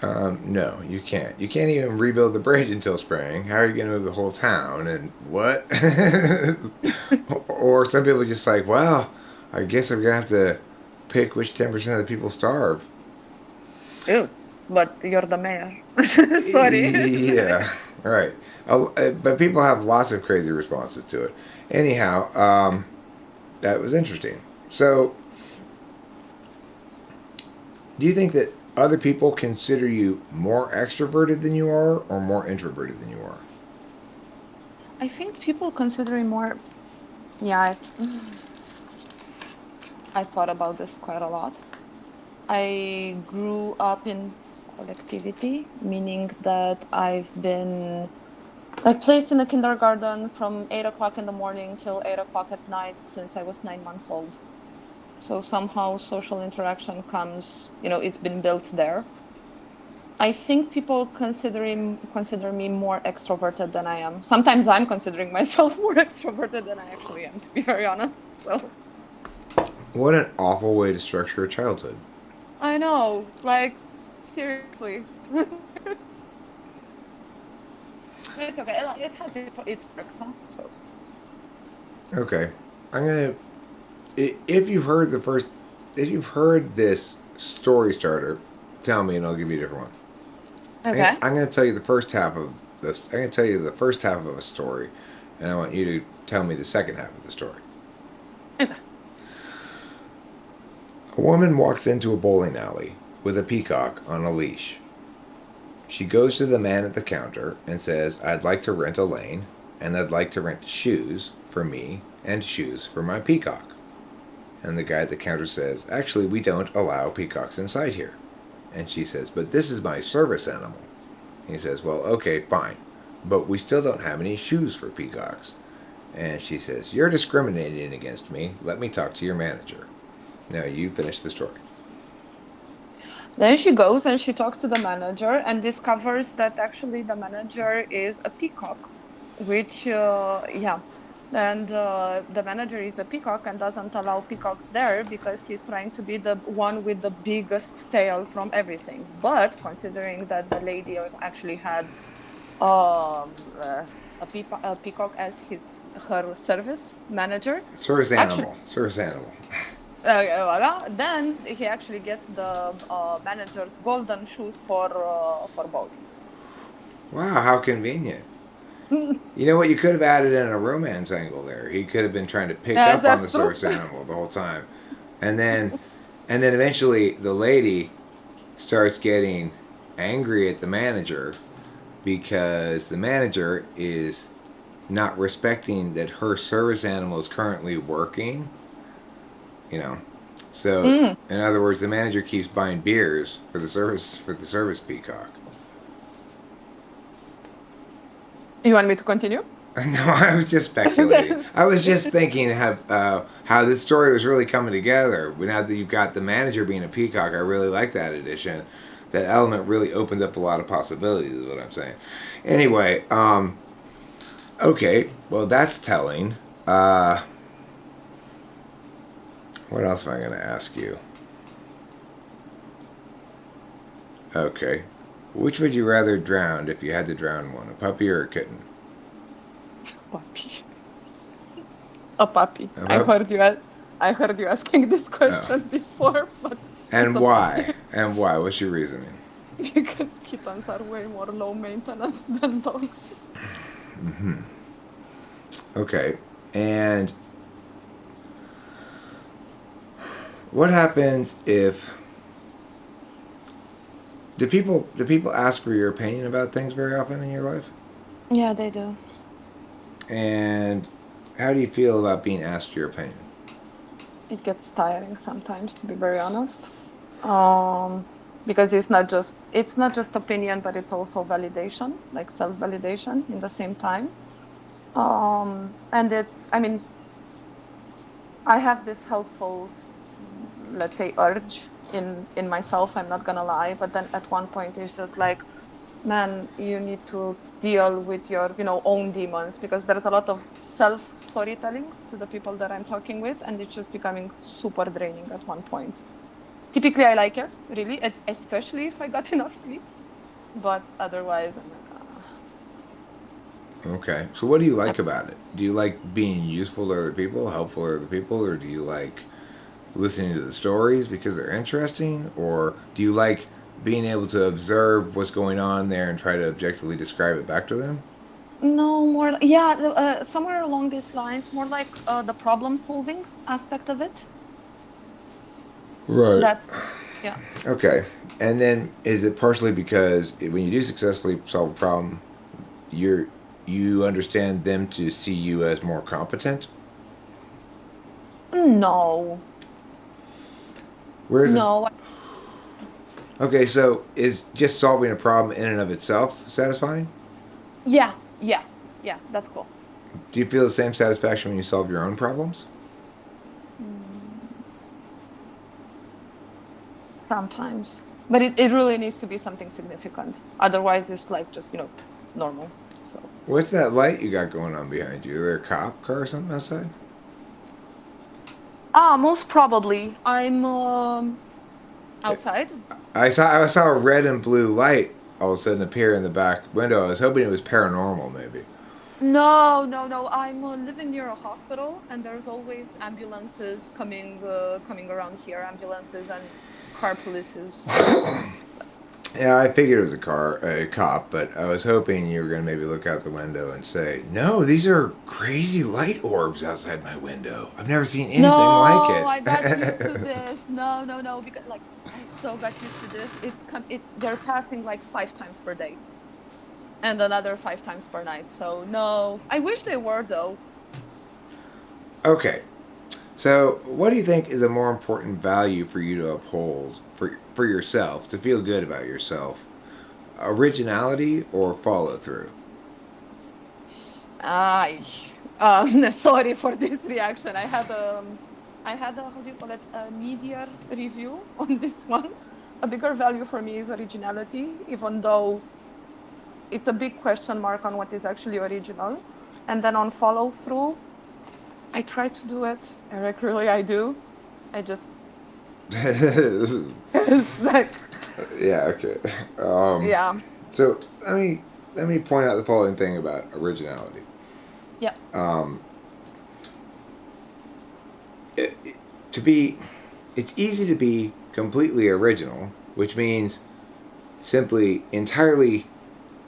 No, you can't. You can't even rebuild the bridge until spring. How are you going to move the whole town? And what? Or some people are just like, well, I guess I'm going to have to pick which 10% of the people starve. Ew, but you're the mayor. Sorry. Yeah, right. But people have lots of crazy responses to it. Anyhow, that was interesting. So, do you think that other people consider you more extroverted than you are or more introverted than you are? I think people consider me more... Yeah, I thought about this quite a lot. I grew up in collectivity, meaning that I've been placed in the kindergarten from 8 o'clock in the morning till 8 o'clock at night since I was 9 months old. So somehow social interaction comes, it's been built there. I think people consider me more extroverted than I am. Sometimes I'm considering myself more extroverted than I actually am, to be very honest. So. What an awful way to structure a childhood. I know, seriously. It's okay. It has its perks, so. Okay, if you've heard this story starter, tell me and I'll give you a different one. Okay. I'm gonna tell you the first half of this. I'm gonna tell you the first half of a story, and I want you to tell me the second half of the story. Okay. A woman walks into a bowling alley with a peacock on a leash. She goes to the man at the counter and says, I'd like to rent a lane, and I'd like to rent shoes for me and shoes for my peacock. And the guy at the counter says, actually, we don't allow peacocks inside here. And she says, but this is my service animal. And he says, well, okay, fine. But we still don't have any shoes for peacocks. And she says, you're discriminating against me. Let me talk to your manager. Now you finish the story. Then she goes and she talks to the manager and discovers that actually the manager is a peacock, which, And the manager is a peacock and doesn't allow peacocks there because he's trying to be the one with the biggest tail from everything. But considering that the lady actually had a peacock as her service manager. Service animal. Then he actually gets the manager's golden shoes for bowling. Wow, how convenient. You know what? You could have added in a romance angle there. He could have been trying to pick up on the service animal the whole time. And then eventually the lady starts getting angry at the manager because the manager is not respecting that her service animal is currently working. You know, so in other words, the manager keeps buying beers for the service peacock. You want me to continue? No, I was just speculating. I was just thinking how this story was really coming together. Now that you've got the manager being a peacock, I really like that addition. That element really opened up a lot of possibilities, is what I'm saying. Anyway, okay, well, that's telling. What else am I going to ask you? Okay. Which would you rather drown if you had to drown one, a puppy or a kitten? Puppy. A puppy. A pup- I heard you asking this question before, but And it's a why? puppy. And why? What's your reasoning? Because kittens are way more low maintenance than dogs. Okay. And what happens if do people ask for your opinion about things very often in your life? Yeah, they do. And how do you feel about being asked your opinion? It gets tiring sometimes, to be very honest. Because it's not just opinion, but it's also validation, like self-validation in the same time. And I have this helpful, let's say, urge in myself, I'm not gonna lie, but then at one point it's just like, man, you need to deal with your, own demons, because there's a lot of self-storytelling to the people that I'm talking with, and it's just becoming super draining at one point. Typically, I like it, really, especially if I got enough sleep, but otherwise, I'm like, Okay. So what do you like about it? Do you like being useful to other people, helpful to other people, or do you like listening to the stories because they're interesting, or do you like being able to observe what's going on there and try to objectively describe it back to them? no, more, yeah, somewhere along these lines, more like the problem-solving aspect of it. Right. That's, yeah. Okay. And then is it partially because when you do successfully solve a problem, you understand them to see you as more competent? No, Where's this? no, Okay, so is just solving a problem in and of itself satisfying? yeah, yeah, yeah, that's cool. Do you feel the same satisfaction when you solve your own problems? Mm, Sometimes. But it really needs to be something significant. Otherwise, it's like just, normal. So, What's that light you got going on behind you? Is there a cop car or something outside? most probably I'm outside. I saw a red and blue light all of a sudden appear in the back window. I was hoping it was paranormal, maybe. No, no, no. I'm living near a hospital, and there's always ambulances coming around here. Ambulances and car polices. Yeah, I figured it was a cop, but I was hoping you were going to maybe look out the window and say, "No, these are crazy light orbs outside my window. I've never seen anything like No, I got used to it." this. No, no, no. Because like I so got used to this. It's they're passing like 5 times per day, and another 5 times per night. So no, I wish they were though. Okay, so what do you think is a more important value for you to uphold for yourself to feel good about yourself? Originality or follow through? I sorry for this reaction. I had a how do you call it, a media review on this one. A bigger value for me is originality, even though it's a big question mark on what is actually original. And then on follow through, I try to do it. Eric, really, I do. I just it's like Yeah. Okay. yeah, So let me point out the following thing about originality. yeah. Um, it, it- to be, it's easy to be completely original, which means simply entirely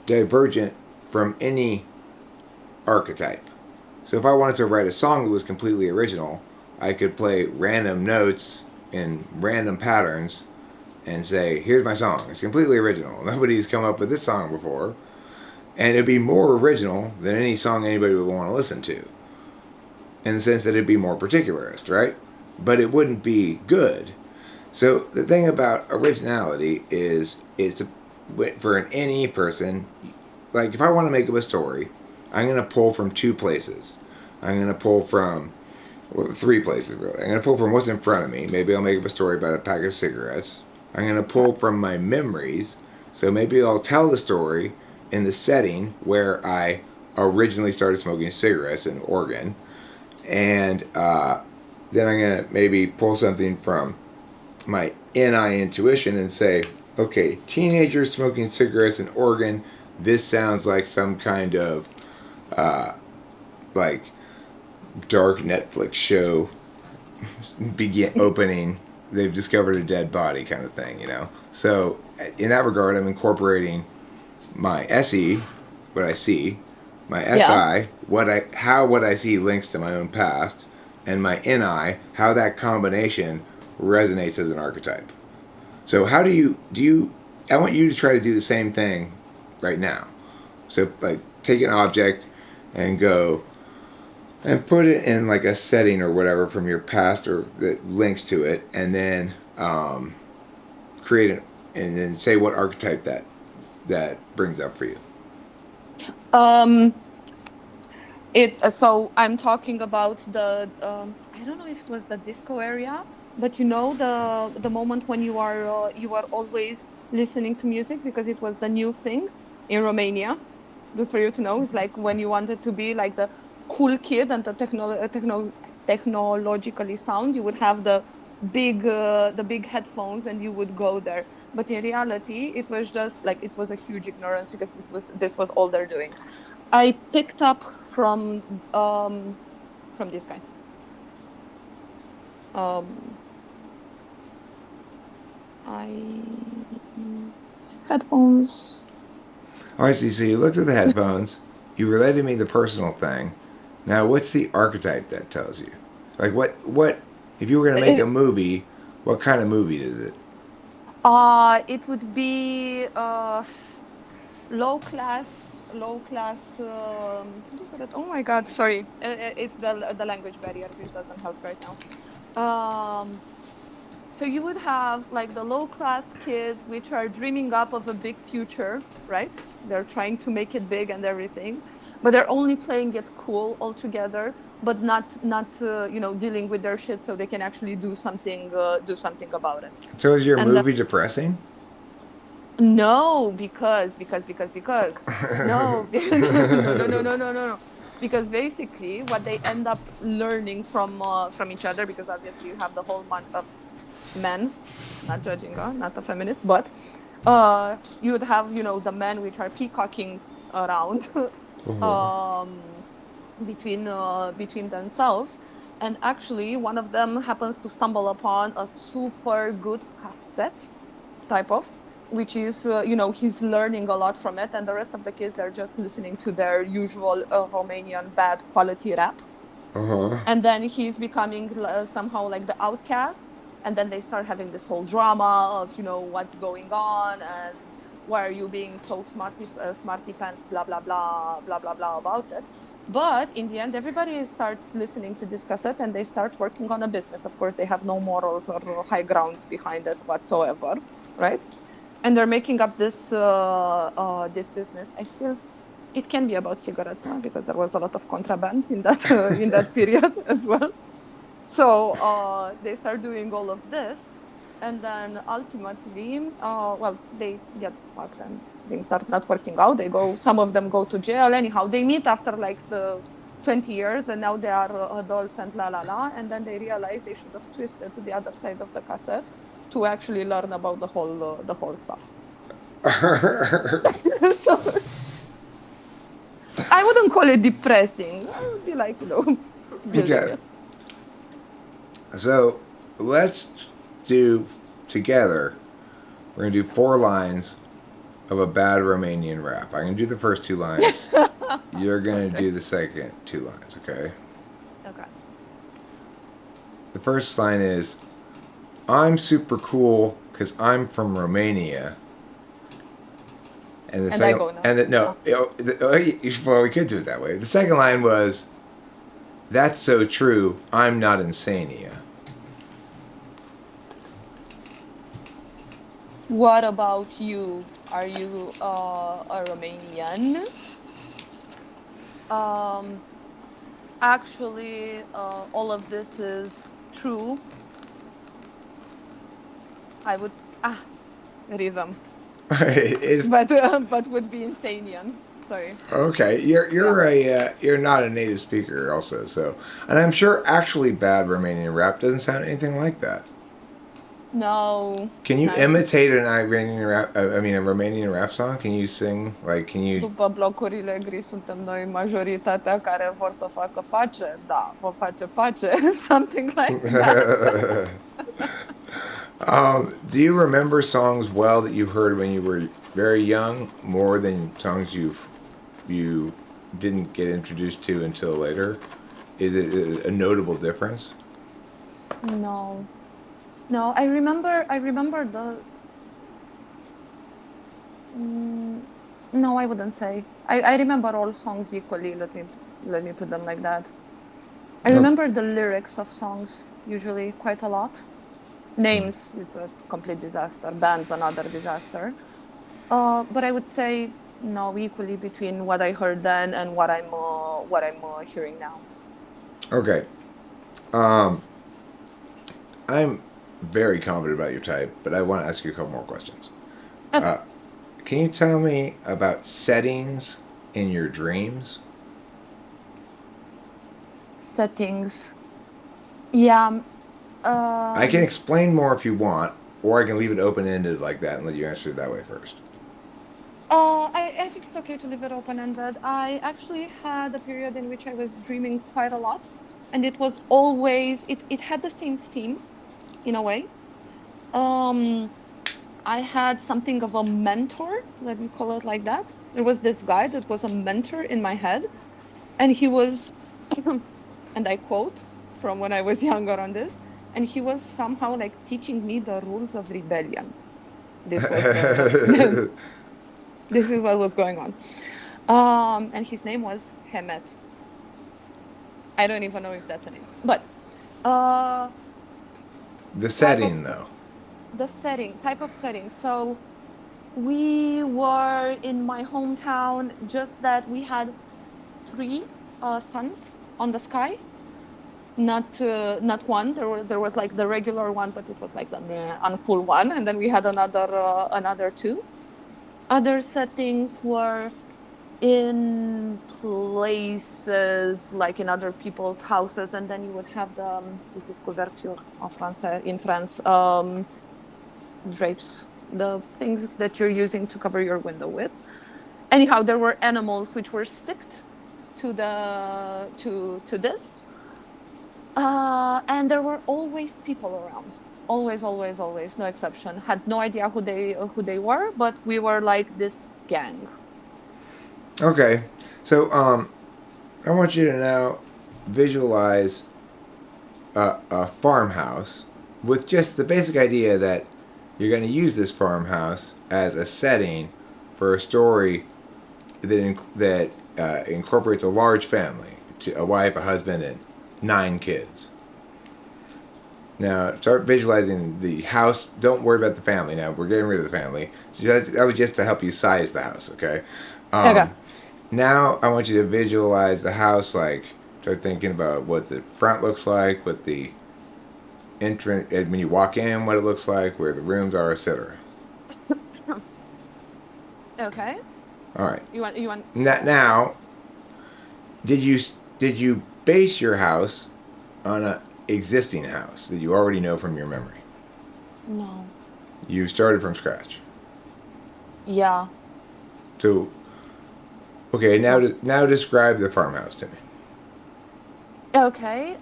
divergent from any archetype. So if I wanted to write a song that was completely original, I could play random notes in random patterns and say, "Here's my song. It's completely original. Nobody's come up with this song before." And it'd be more original than any song anybody would want to listen to. In the sense that it'd be more particularist, right? But it wouldn't be good. So the thing about originality is for an NE person, like if I want to make up a story, I'm going to pull from two places. I'm going to pull from three places, really. I'm going to pull from what's in front of me. Maybe I'll make up a story about a pack of cigarettes. I'm going to pull from my memories. So maybe I'll tell the story in the setting where I originally started smoking cigarettes in Oregon. And then I'm going to maybe pull something from my NI intuition and say, okay, teenagers smoking cigarettes in Oregon, this sounds like some kind of like dark Netflix show opening. They've discovered a dead body kind of thing, you know. So in that regard, I'm incorporating my SE, what I see, my SI, how what I see links to my own past, and my NI, how that combination resonates as an archetype. So how do you I want you to try to do the same thing right now. So like take an object and go and put it in like a setting or whatever from your past or that links to it, and then create it and then say what archetype that brings up for you. So I'm talking about the I don't know if it was the disco area, but you know the moment when you are always listening to music because it was the new thing in Romania. Just for you to know, it's like when you wanted to be like the cool kid and the technologically sound, you would have the big headphones and you would go there. But in reality, it was just like it was a huge ignorance because this was all they're doing. I picked up from this guy. Headphones. All right, so you looked at the headphones. You related me the personal thing. Now, what's the archetype that tells you? Like, what? If you were going to make a movie, what kind of movie is it? It would be low class. Oh my God, sorry. It's the language barrier which doesn't help right now. So you would have like the low class kids which are dreaming up of a big future, right? They're trying to make it big and everything, but they're only playing it cool altogether, but not dealing with their shit so they can actually do something about it. So is your And movie depressing? no, because no, no. Because basically, what they end up learning from each other, because obviously you have the whole month of men, not judging, not a feminist, but you would have the men which are peacocking around between themselves, and actually one of them happens to stumble upon a super good cassette type of, which is he's learning a lot from it, and the rest of the kids, they're just listening to their usual Romanian bad quality rap. And then he's becoming somehow like the outcast, and then they start having this whole drama of what's going on and why are you being so smarty pants, blah blah blah blah blah blah about it. But in the end, everybody starts listening to this cassette and they start working on a business. Of course, they have no morals or high grounds behind it whatsoever, right? And they're making up this business. It can be about cigarettes, because there was a lot of contraband in that period as well. So they start doing all of this, and then ultimately, they get fucked and things are not working out. Some of them go to jail. Anyhow, they meet after like the 20 years, and now they are adults and and then they realize they should have twisted to the other side of the cassette to actually learn about the whole stuff. So, I wouldn't call it depressing. I would be like, Okay. So let's do together. We're gonna do 4 lines of a bad Romanian rap. I'm gonna do the first 2 lines. You're gonna do the second 2 lines. Okay. Okay. The first line is, "I'm super cool because I'm from Romania." And the And I second, go now. and the, no, well, we could do it that way. The second line was, "That's so true. I'm not insania." What about you? Are you a Romanian? Um, Actually, all of this is true. I would rhythm, It's, but would be Insanian. Sorry. okay, Yeah. you're not a native speaker, also. So, and I'm sure actually bad Romanian rap doesn't sound anything like that. No. Can you No. imitate an Iranian rap? I mean, a Romanian rap song? Can you sing? Like, can you? După blocurile gri suntem noi majoritatea care vor să facă pace. Da, vor face pace. Something like that. Do you remember songs well that you heard when you were very young, more than songs you didn't get introduced to until later? Is it a notable difference? No. No, I remember the no, I wouldn't say. I remember all songs equally. Let me put them like that. I No. remember the lyrics of songs usually quite a lot. Names, it's a complete disaster. Bands, another disaster. But I would say no, equally between what I heard then and what I'm hearing now. Okay. Um, I'm very confident about your type, but I want to ask you a couple more questions. Okay, Can you tell me about settings in your dreams? settings. Yeah. I can Um, explain more if you want, or I can leave it open ended like that and let you answer it that way first. I think it's okay to leave it open-ended. I actually had a period in which I was dreaming quite a lot, and it was always it had the same theme in a way. Um, I had something of a mentor, let me call it like that. There was this guy that was a mentor in my head, and he was, and I quote from when I was younger on this, and he was somehow like teaching me the rules of rebellion. This was the this is what was going on. And his name was Hemet. I don't even know if that's a name, but uh, The type of setting, though. the setting, type of setting. So we were in my hometown, just that we had three suns on the sky, not one. There was like the regular one, but it was like the uncool one, and then we had another two. Other settings were in places like in other people's houses, and then you would have the this is couverture en français in France, drapes, the things that you're using to cover your window with. Anyhow, there were animals which were sticked to this, and there were always people around. Always, always, always, no exception. Had no idea who they were, but we were like this gang. Okay. So, I want you to now visualize a farmhouse with just the basic idea that you're going to use this farmhouse as a setting for a story that incorporates a large family, a wife, a husband, and 9 kids. Now, start visualizing the house. Don't worry about the family now. We're getting rid of the family. So that was just to help you size the house, okay? Okay. Now, I want you to visualize the house, like, start thinking about what the front looks like, what the entrance, when you walk in, what it looks like, where the rooms are, etc. Okay. All right. You want Now, did you base your house on a existing house that you already know from your memory? No. You started from scratch. Yeah. So, okay, now No. now describe the farmhouse to me. Okay.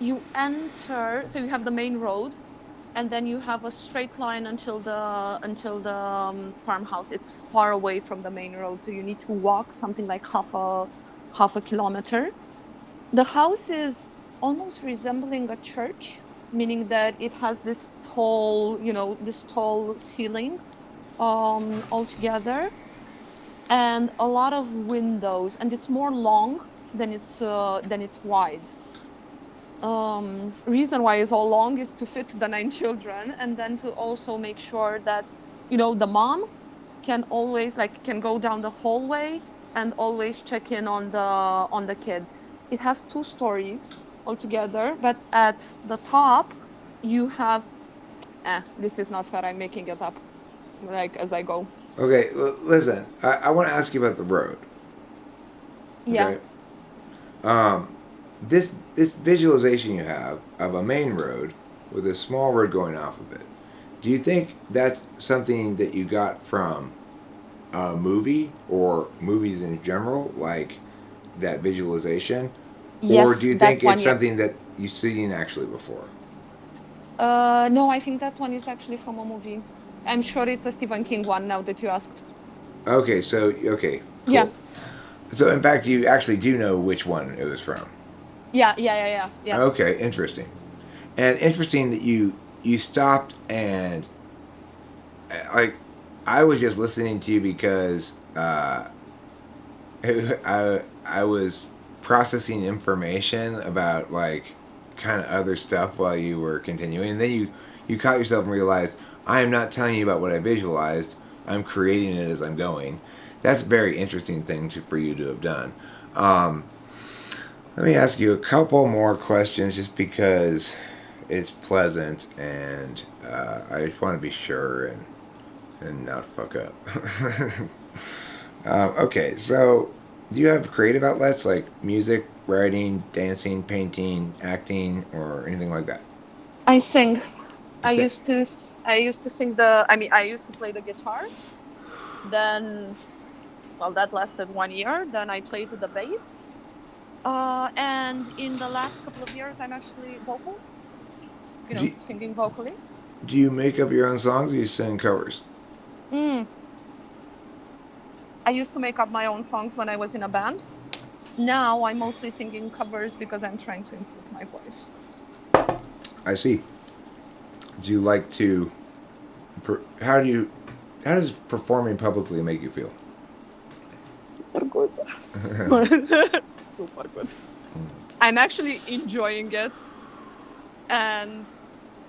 You enter, so you have the main road, and then you have a straight line until the farmhouse. It's far away from the main road, so you need to walk something like half a kilometer. The house is almost resembling a church, meaning that it has this tall ceiling. altogether, and a lot of windows, and it's more long than it's wide. Reason why it's all long is to fit the 9 children, and then to also make sure that, the mom can always can go down the hallway and always check in on the kids. It has 2 stories altogether, but at the top you have this is not fair, I'm making it up as I go. Okay, listen. I want to ask you about the road. Yeah. Okay. This visualization you have of a main road with a small road going off of it. Do you think that's something that you got from a movie or movies in general, like that visualization, or Yes, do you that think one, it's yeah. something that you've seen actually before? No, I think that one is actually from a movie. I'm sure it's a Stephen King one now that you asked. Okay, okay, Yeah. cool. So in fact, you actually do know which one it was from. Yeah. Okay, interesting. And interesting that you stopped and like I was just listening to you because I was processing information about like kind of other stuff while you were continuing, and then you caught yourself and realized I am not telling you about what I visualized. I'm creating it as I'm going. That's a very interesting thing for you to have done. Um, Let me ask you a couple more questions just because it's pleasant and I just want to be sure and not fuck up. Okay, so do you have creative outlets like music, writing, dancing, painting, acting, or anything like that? I sing. You say, I used to sing the. I mean, I used to play the guitar. Then, well, that lasted 1 year. Then I played the bass. And in the last couple of years, I'm actually vocal. do, you, Singing vocally. do you make up your own songs or you sing covers? Mm. I used to make up my own songs when I was in a band. Now I'm mostly singing covers because I'm trying to improve my voice. I see. Do you like to? How do you? How does performing publicly make you feel? Super good. Super good. I'm actually enjoying it. And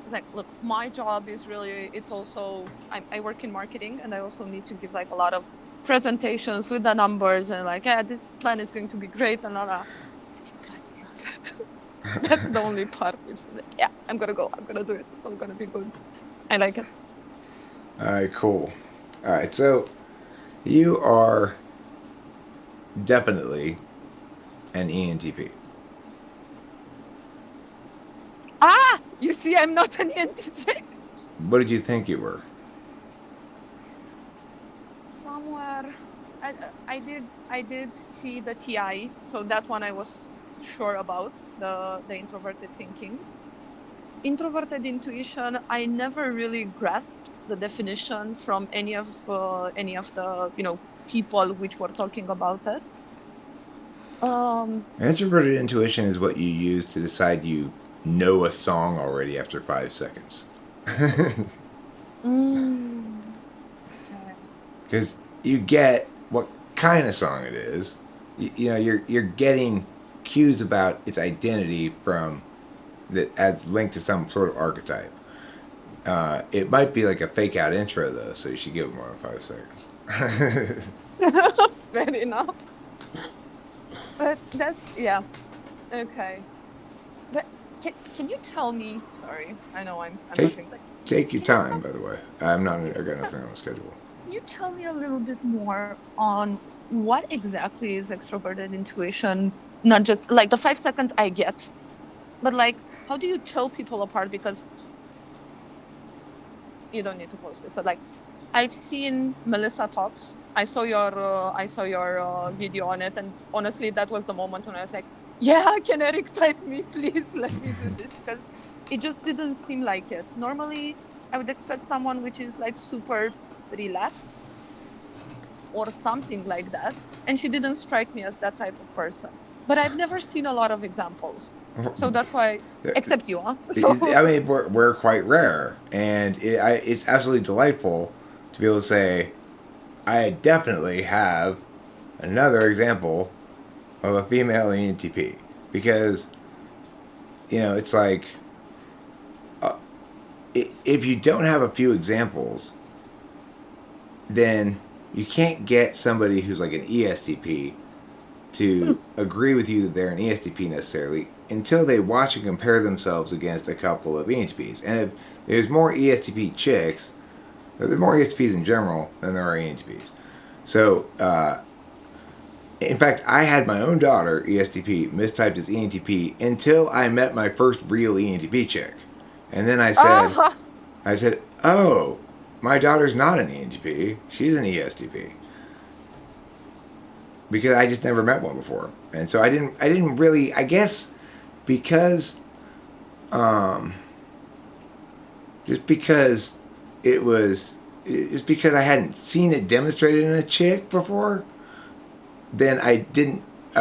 it's like, look, my job is really, it's also, I work in marketing, and I also need to give like a lot of presentations with the numbers and like, yeah, this plan is going to be great and all that. Bloody love it. That's the only part which is like, yeah, I'm going to go, I'm going to do it. It's all going to be good. I like it. All right, cool. All right, so you are definitely an ENTP. You see, I'm not an ENTJ. What did you think you were? Somewhere, I did see the TI, so that one I was sure about, the introverted thinking. Introverted intuition, I never really grasped the definition from any of the people which were talking about it. Introverted intuition is what you use to decide you know a song already after 5 seconds. Okay. Because you get what kind of song it is. You're getting cues about its identity from that as linked to some sort of archetype. It might be like a fake out intro though, so you should give it more than 5 seconds. Fair enough. But that's, yeah, okay. But can you tell me? Sorry, I know I'm buzzing. But Take your can you time, by the way. I got nothing on the schedule. Can you tell me a little bit more on what exactly is extroverted intuition? Not just like the 5 seconds I get, but like, how do you tell people apart? Because you don't need to post this, but like, I've seen Melissa talks. I saw your video on it, and honestly, that was the moment when I was like, yeah, can Eric type me, please? Let me do this, because it just didn't seem like it. Normally, I would expect someone which is like super relaxed or something like that, and she didn't strike me as that type of person. But I've never seen a lot of examples, so that's why, except you, huh? So I mean, we're quite rare, and it's absolutely delightful to to be able to say, I definitely have another example of a female ENTP. Because, it's like, if you don't have a few examples, then you can't get somebody who's like an ESTP to agree with you that they're an ESTP necessarily until they watch and compare themselves against a couple of ENTPs. And if there's more ESTP chicks, there's more ESTPs in general than there are ENTPs. So, in fact, I had my own daughter, ESTP, mistyped as ENTP until I met my first real ENTP chick. And then I said, oh, my daughter's not an ENTP. She's an ESTP. Because I just never met one before. And so I didn't really, I guess, because, just because I hadn't seen it demonstrated in a chick before, then I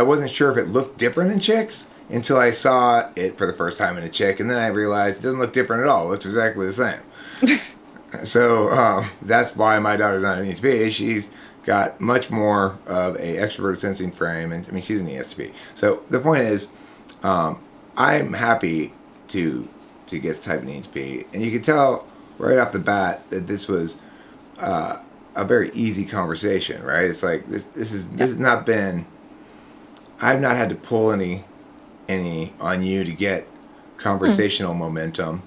wasn't sure if it looked different in chicks until I saw it for the first time in a chick, and then I realized it doesn't look different at all. It looks exactly the same. So that's why my daughter's not an ESTP. She's got much more of a extroverted sensing frame, and I mean she's an ESTP. So the point is, I'm happy to get to type an ESTP, and you can tell right off the bat that this was a very easy conversation, right? It's like this has not been. I've not had to pull any on you to get conversational momentum,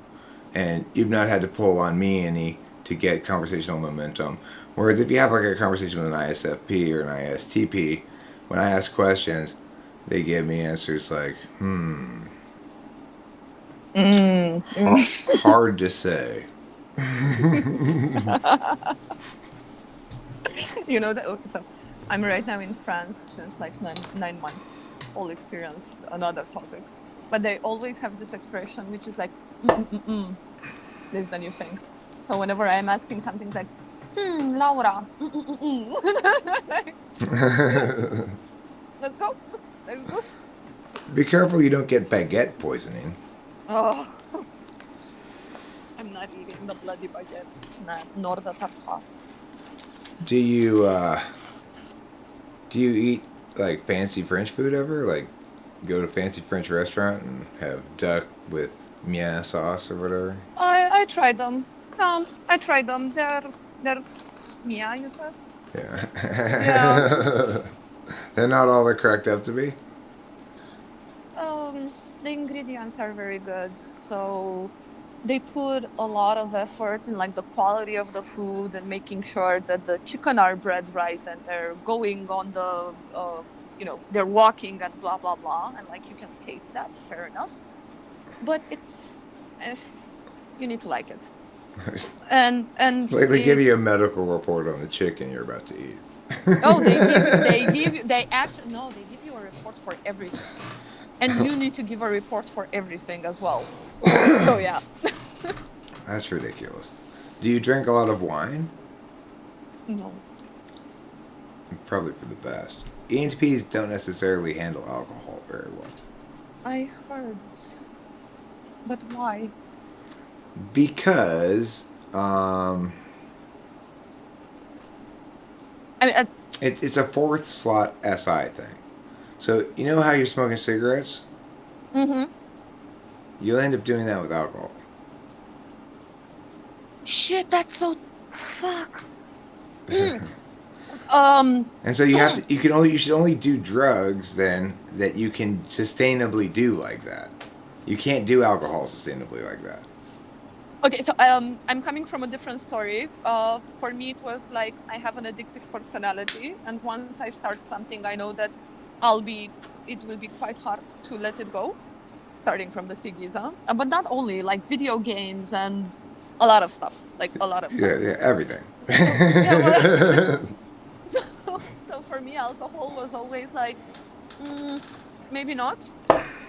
and you've not had to pull on me any to get conversational momentum. Whereas if you have like a conversation with an ISFP or an ISTP, when I ask questions, they give me answers like, hard to say. So I'm right now in France since like 9 months. All experience another topic, but they always have this expression which is like this is the new thing. So whenever I'm asking something like Laura, let's go. Be careful you don't get baguette poisoning. Oh, I'm not eating the bloody baguettes, nor the tartare. Do you eat like fancy French food ever? Like go to a fancy French restaurant and have duck with miel sauce or whatever? I tried them. I tried them. They're miel, you said? Yeah. Yeah. They're not all they're cracked up to be? The ingredients are very good. So they put a lot of effort in like the quality of the food and making sure that the chicken are bred right and they're going on the, they're walking and blah, blah, blah. And like you can taste that, fair enough. But it's, you need to like it. And Like they give you a medical report on the chicken you're about to eat. Oh, they give you a report for everything. And you need to give a report for everything as well. So yeah. That's ridiculous. Do you drink a lot of wine? No. Probably for the best. ENTPs don't necessarily handle alcohol very well. I heard. But why? Because it's a fourth slot SI thing. So you know how you're smoking cigarettes? Mm-hmm. You'll end up doing that with alcohol. Shit, that's so fuck. And so you should only do drugs then that you can sustainably do like that. You can't do alcohol sustainably like that. Okay, so I'm coming from a different story. For me, it was like I have an addictive personality, and once I start something, I know that it will be quite hard to let it go, starting from the ciggies, but not only, like video games and a lot of stuff, Yeah, everything. So for me, alcohol was always like, maybe not.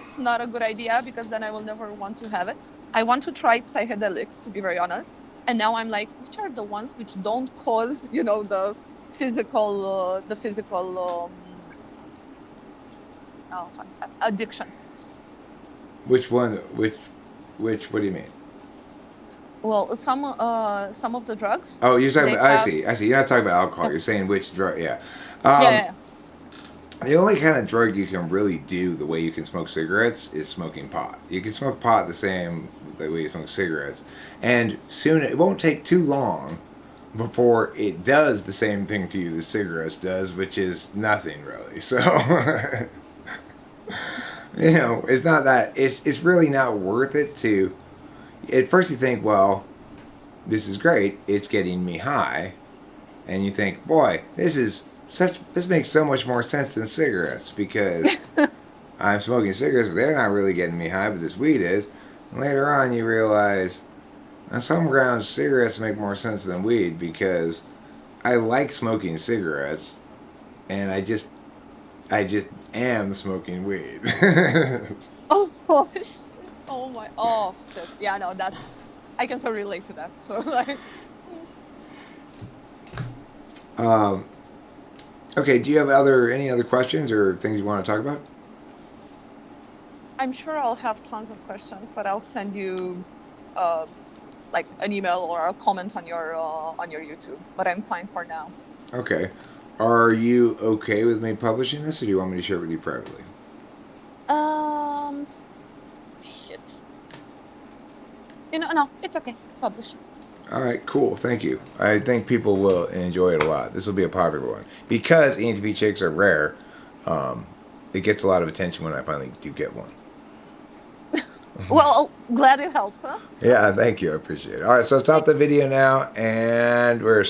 It's not a good idea because then I will never want to have it. I want to try psychedelics, to be very honest. And now I'm like, which are the ones which don't cause, the physical addiction. Which one? Which? What do you mean? Well, some of the drugs, Oh, you're talking they about. I have. see. I see. You're not talking about alcohol. Yeah, You're saying which drug? Yeah. yeah, Um, yeah. the only kind of drug you can really do the way you can smoke cigarettes is smoking pot. You can smoke pot the way you smoke cigarettes, and soon it won't take too long before it does the same thing to you the cigarettes does, which is nothing really. So it's not that it's really not worth it to. At first, you think, well, this is great. It's getting me high, and you think, boy, this makes so much more sense than cigarettes because I'm smoking cigarettes, but they're not really getting me high, but this weed is. And later on, you realize on some grounds, cigarettes make more sense than weed because I like smoking cigarettes, and I just am smoking weed. Oh, oh shit. Oh my. Oh shit. Yeah, no, that's. I can so relate to that. So like, um, okay, do you have any other questions or things you want to talk about? I'm sure I'll have tons of questions, but I'll send you, uh, like an email or a comment on your YouTube. But I'm fine for now. Okay. Are you okay with me publishing this, or do you want me to share it with you privately? Um, shit. No, it's okay. Publish it. All right, cool. Thank you. I think people will enjoy it a lot. This will be a popular one because ENTP chicks are rare. Um, it gets a lot of attention when I finally do get one. Well, glad it helps, huh? So. Yeah, thank you. I appreciate it. All right, so stop the video now, and we're